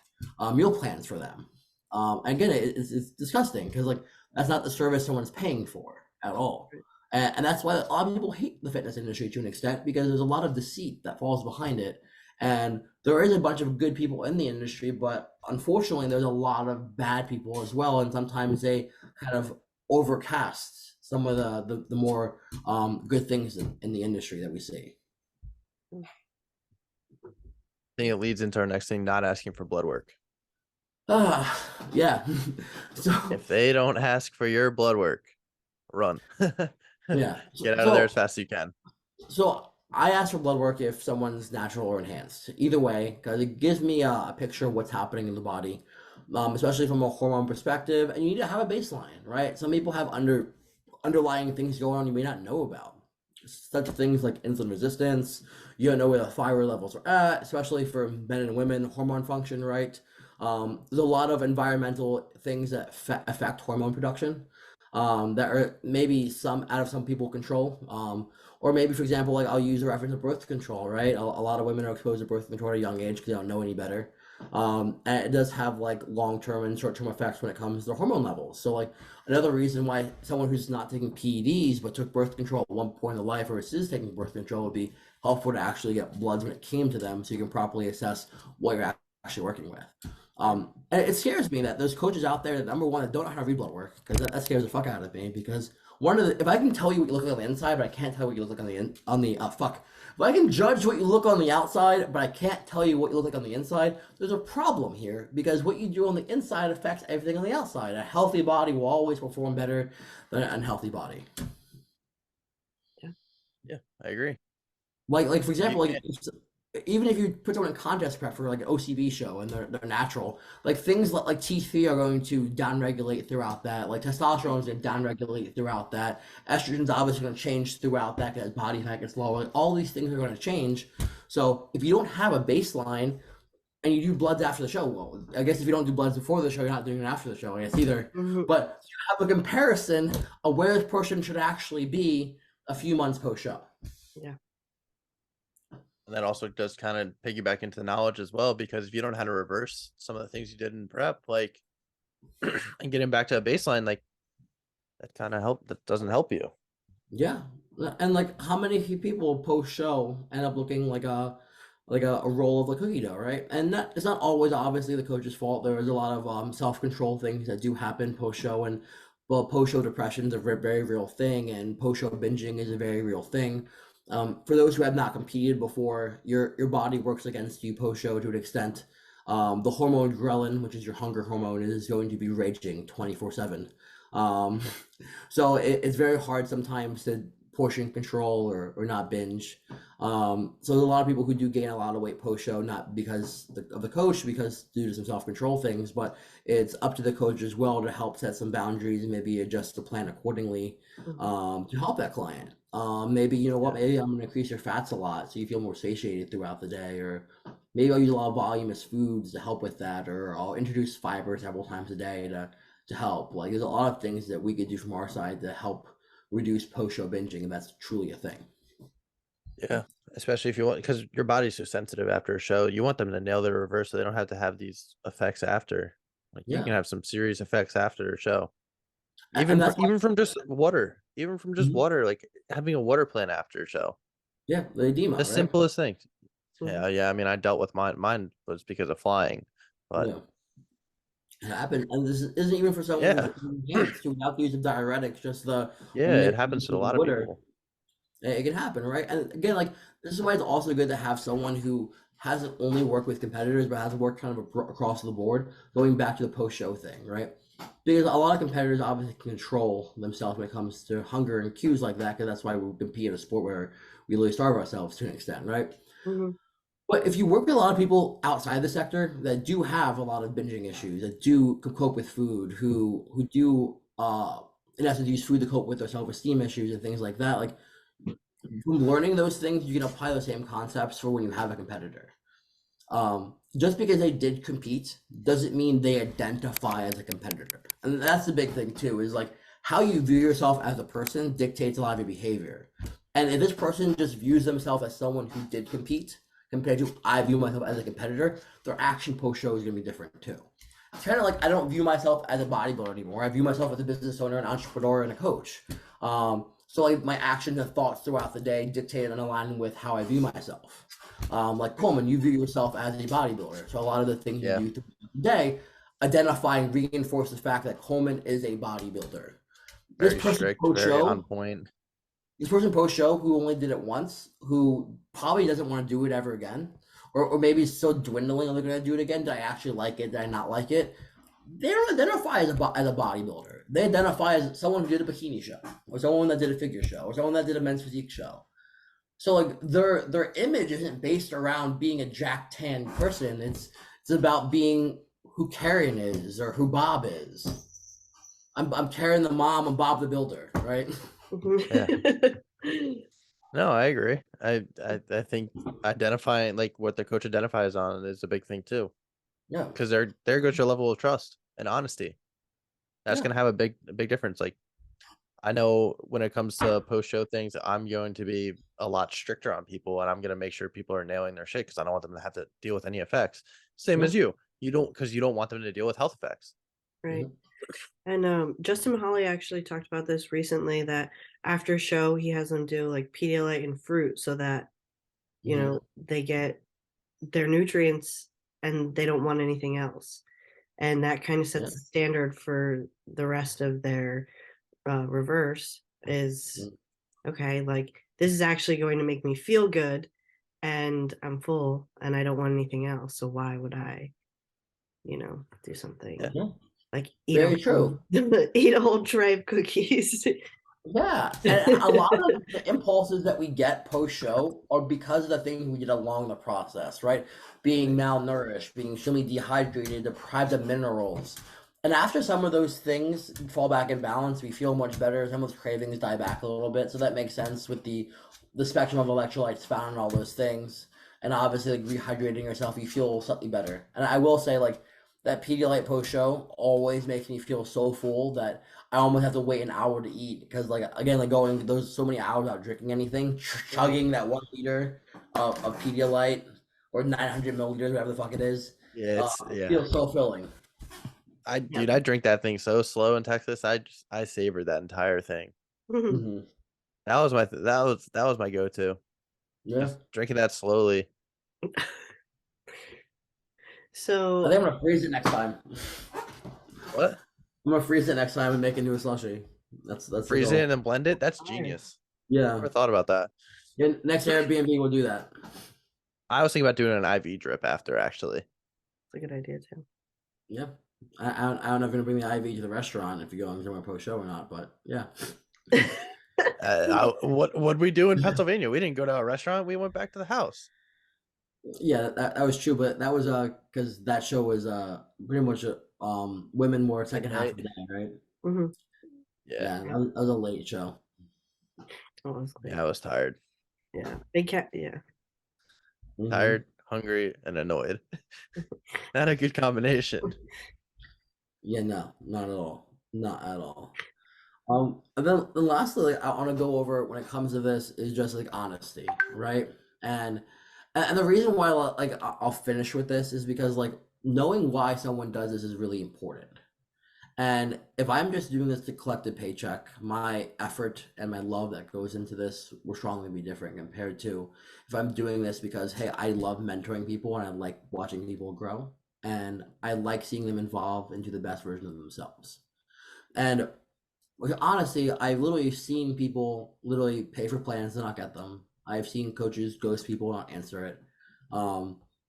meal plans for them. And again, it's disgusting because like that's not the service someone's paying for at all. And that's why a lot of people hate the fitness industry to an extent, because there's a lot of deceit that falls behind it. And there is a bunch of good people in the industry, but unfortunately, there's a lot of bad people as well. And sometimes they kind of overcast some of the more good things in the industry that we see. I think it leads into our next thing, not asking for blood work. Yeah. So if they don't ask for your blood work, run. Yeah. Get out of there as fast as you can. So I ask for blood work if someone's natural or enhanced. Either way, because it gives me a picture of what's happening in the body. especially from a hormone perspective. And you need to have a baseline, right? Some people have underlying things going on you may not know about. Such things like insulin resistance. You don't know where the thyroid levels are at, especially for men and women, hormone function, right? There's a lot of environmental things that affect hormone production that are maybe some out of some people control. Or maybe, for example, like I'll use a reference of birth control, right? A lot of women are exposed to birth control at a young age because they don't know any better. And it does have like long-term and short-term effects when it comes to hormone levels. So like another reason why someone who's not taking PEDs but took birth control at one point in life or is taking birth control would be helpful to actually get bloods when it came to them so you can properly assess what you're actually working with. And it scares me that there's coaches out there that, number one, that don't know how to read blood work, because that scares the fuck out of me. Because if I can tell you what you look like on the inside, but I can't tell you what you look like on the if I can judge what you look on the outside, but I can't tell you what you look like on the inside, there's a problem here, because what you do on the inside affects everything on the outside. A healthy body will always perform better than an unhealthy body. Yeah, I agree. Like for example, like even if you put someone in contest prep for like an OCB show and they're natural, like things like T3 are going to downregulate throughout that, like testosterone is going to downregulate throughout that, estrogen's obviously going to change throughout that because body fat gets lower. Like, all these things are going to change. So if you don't have a baseline and you do bloods after the show, well, I guess if you don't do bloods before the show, you're not doing it after the show, I guess either. But you have a comparison of where this person should actually be a few months post show. Yeah. And that also does kind of piggyback into the knowledge as well, because if you don't know how to reverse some of the things you did in prep, like and getting back to a baseline, like that doesn't help you. Yeah. And like how many people post show end up looking like a roll of like cookie dough, right? And that it's not always obviously the coach's fault. There is a lot of self-control things that do happen post show, and post show depression is a very, very real thing, and post show binging is a very real thing. For those who have not competed before, your body works against you post show to an extent. The hormone ghrelin, which is your hunger hormone, is going to be raging 24/7. So it's very hard sometimes to portion control or not binge. So there's a lot of people who do gain a lot of weight post show, not because of the coach, because due to some self-control things, but it's up to the coach as well to help set some boundaries and maybe adjust the plan accordingly to help that client. Maybe, you know what, maybe I'm going to increase your fats a lot so you feel more satiated throughout the day, or maybe I'll use a lot of voluminous foods to help with that, or I'll introduce fiber several times a day to help. Like there's a lot of things that we could do from our side to help reduce post-show binging, and that's truly a thing. Yeah, especially if you want, because your body's so sensitive after a show. You want them to nail their reverse so they don't have to have these effects after. Like you can have some serious effects after a show. Even from just water, like having a water plan after a show. Yeah, the edema. The right? simplest thing. Yeah. I mean, I dealt with mine. Mine was because of flying, but it happened, and this isn't even for someone without the use of diuretics. Just it happens to a lot of people. It can happen, right? And again, like this is why it's also good to have someone who hasn't only worked with competitors, but has worked kind of across the board, going back to the post-show thing, right? Because a lot of competitors obviously control themselves when it comes to hunger and cues like that, because that's why we compete in a sport where we really starve ourselves to an extent, right? But if you work with a lot of people outside the sector that do have a lot of binging issues, that do cope with food, who do in essence use food to cope with their self-esteem issues and things like that, like from learning those things, you can apply those same concepts for when you have a competitor. Just because they did compete doesn't mean they identify as a competitor. And that's the big thing too, is like how you view yourself as a person dictates a lot of your behavior. And if this person just views themselves as someone who did compete compared to I view myself as a competitor, their action post show is going to be different too. It's kind of like I don't view myself as a bodybuilder anymore. I view myself as a business owner, an entrepreneur, and a coach. So like my actions and thoughts throughout the day dictate and align with how I view myself. Like Coleman, you view yourself as a bodybuilder. So a lot of the things you do throughout the day identify and reinforce the fact that Coleman is a bodybuilder. Very strict, very on point. This person post-show who only did it once, who probably doesn't want to do it ever again, or maybe it's so dwindling, they're going to do it again. Did I actually like it? Did I not like it? They don't identify as a bodybuilder. They identify as someone who did a bikini show, or someone that did a figure show, or someone that did a men's physique show. So like their image isn't based around being a jack tan person. It's about being who Karen is or who Bob is. I'm Karen the mom and Bob the builder, right? No, I agree. I think identifying like what the coach identifies on is a big thing too, Yeah. because there goes your level of trust and honesty. That's Yeah. gonna have a big difference. Like I know when it comes to post show things, I'm going to be a lot stricter on people, and I'm gonna make sure people are nailing their shit because I don't want them to have to deal with any effects. Same as you. You don't, because you don't want them to deal with health effects. Right. And Justin Mahaly actually talked about this recently, that after show he has them do like Pedialyte and fruit so that you know they get their nutrients and they don't want anything else, and that kind of sets the standard for the rest of their reverse is okay, like this is actually going to make me feel good and I'm full and I don't want anything else, so why would I do something like eat Very true. eat a whole tray of cookies. Yeah, and a lot of the impulses that we get post-show are because of the things we did along the process, right? Being malnourished, being extremely dehydrated, deprived of minerals. And after some of those things fall back in balance, we feel much better. Some of those cravings die back a little bit, so that makes sense with the spectrum of electrolytes found in all those things. And obviously, like rehydrating yourself, you feel slightly better. And I will say, like, that Pedialyte post-show always makes me feel so full that I almost have to wait an hour to eat because, like, again, like going those so many hours without drinking anything, chugging that 1 liter of Pedialyte or 900 milliliters, whatever the fuck it is. Yeah, Feels so filling. Dude, I drink that thing so slow in Texas. I savored that entire thing. That was my go-to. Yeah, just drinking that slowly. So I think I'm gonna freeze it next time. What? I'm gonna freeze it next time and make it into a slushy. That's Freeze it and then blend it. That's genius. Yeah, Never thought about that. Yeah, next Airbnb will do that. I was thinking about doing an IV drip after, actually. It's a good idea too. Yeah, I don't know if you're gonna bring the IV to the restaurant if you go on my post show or not, but yeah. What we do in Pennsylvania? We didn't go to a restaurant. We went back to the house. Yeah, that was true, but that was because that show was pretty much women were second half of the day, right? Mm-hmm. Yeah, that was a late show. Yeah, I was tired. Yeah, big cat. Yeah, tired, hungry, and annoyed. Not a good combination. Yeah, no, not at all, not at all. And then lastly, like, I want to go over when it comes to this is just like honesty, right? And the reason why like I'll finish with this is because like knowing why someone does this is really important. And if I'm just doing this to collect a paycheck, my effort and my love that goes into this will strongly be different compared to if I'm doing this because, hey, I love mentoring people and I like watching people grow and I like seeing them evolve into the best version of themselves. And honestly, I've literally seen people literally pay for plans and not get them. I've seen coaches ghost people and not answer it.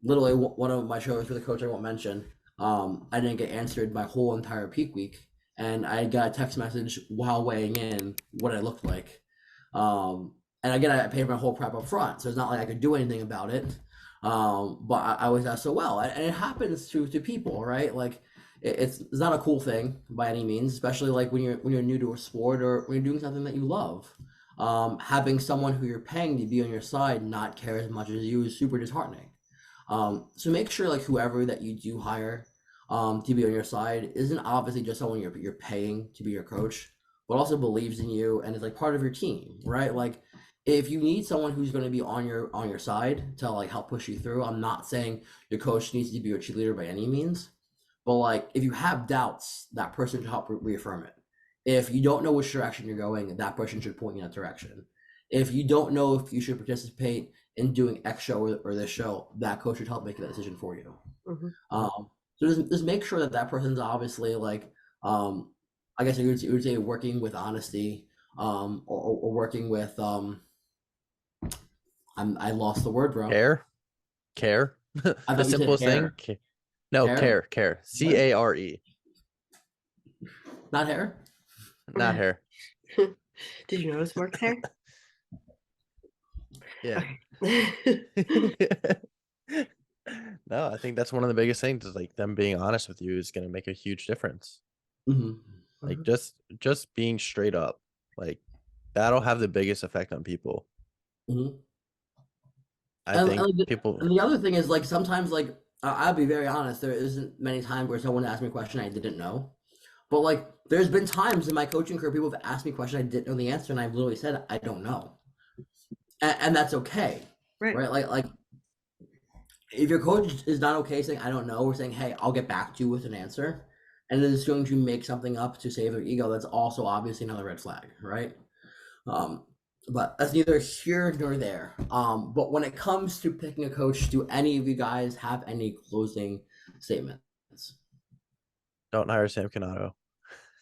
Literally, one of my shows for the coach I won't mention, I didn't get answered my whole entire peak week, and I got a text message while weighing in what I looked like. And again, I paid my whole prep up front, so it's not like I could do anything about it. But I was asked so well, and it happens to people, right? Like it's not a cool thing by any means, especially like when you're new to a sport or when you're doing something that you love. Having someone who you're paying to be on your side not care as much as you is super disheartening. So make sure like whoever that you do hire to be on your side isn't obviously just someone you're paying to be your coach, but also believes in you and is like part of your team, right? Like if you need someone who's going to be on your side to like help push you through, I'm not saying your coach needs to be your cheerleader by any means, but like if you have doubts, that person should help reaffirm it. If you don't know which direction you're going, that person should point you in that direction. If you don't know if you should participate in doing X show or this show, that coach should help make that decision for you. So just make sure that person's obviously like, I guess you would say working with honesty, or working with I lost the word, bro. Care. I The simplest thing. No, care. CARE. Not hair. Not hair. Did you notice Mark's hair? Yeah. No, I think that's one of the biggest things is like them being honest with you is going to make a huge difference. Mhm. Like Mhm. just being straight up, like that'll have the biggest effect on people. Mhm. I And, think and, the, people and the other thing is like sometimes like I'll be very honest. There isn't many times where someone asked me a question I didn't know. But like, there's been times in my coaching career people have asked me questions I didn't know the answer, and I've literally said I don't know, and that's okay, Right. right? Like if your coach is not okay saying I don't know, or saying hey, I'll get back to you with an answer, and then is going to make something up to save their ego, that's also obviously another red flag, right? Um, but that's neither here nor there. But when it comes to picking a coach, do any of you guys have any closing statements? don't hire Sam Canado.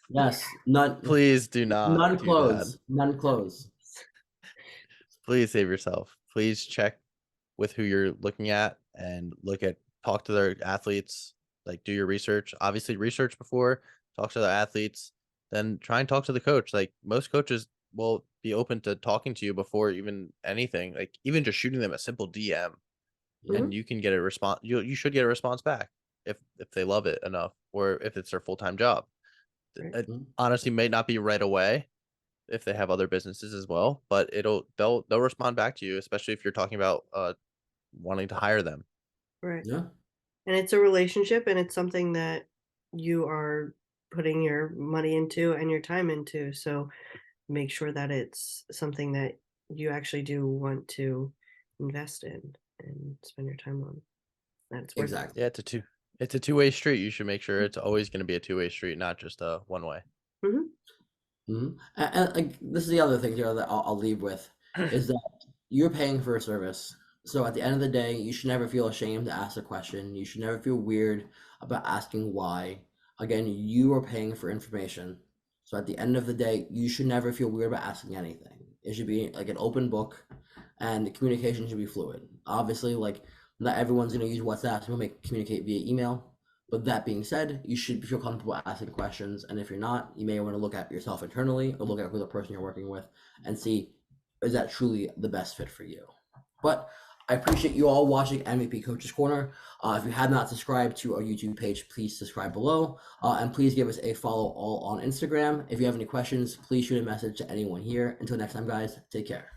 Yes, none. Please do not None do that. close. None close. Please save yourself. Please check with who you're looking at and talk to their athletes, like do your research. Obviously research before, talk to their athletes, then try and talk to the coach. Like most coaches will be open to talking to you before even anything, like even just shooting them a simple DM Mhm. and you can get a response. You should get a response back if they love it enough or if it's their full-time job. Right. It Mhm. honestly may not be right away if they have other businesses as well, but they'll respond back to you, especially if you're talking about wanting to hire them. Right. Yeah. And it's a relationship, and it's something that you are putting your money into and your time into. So make sure that it's something that you actually do want to invest in and spend your time on. That's worth it. Exactly. Yeah, it's a two-way street. You should make sure it's always going to be a two-way street, not just a one way. Mhm. And, like, this is the other thing here that I'll leave with is that you're paying for a service. So at the end of the day, you should never feel ashamed to ask a question. You should never feel weird about asking why. Again, you are paying for information. So at the end of the day, you should never feel weird about asking anything. It should be like an open book, and the communication should be fluid. Obviously, like not everyone's going to use WhatsApp. People may communicate via email. But that being said, you should feel comfortable asking questions. And if you're not, you may want to look at yourself internally or look at who the person you're working with and see is that truly the best fit for you. But I appreciate you all watching MVP Coaches Corner. If you have not subscribed to our YouTube page, please subscribe below. And please give us a follow all on Instagram. If you have any questions, please shoot a message to anyone here. Until next time, guys, take care.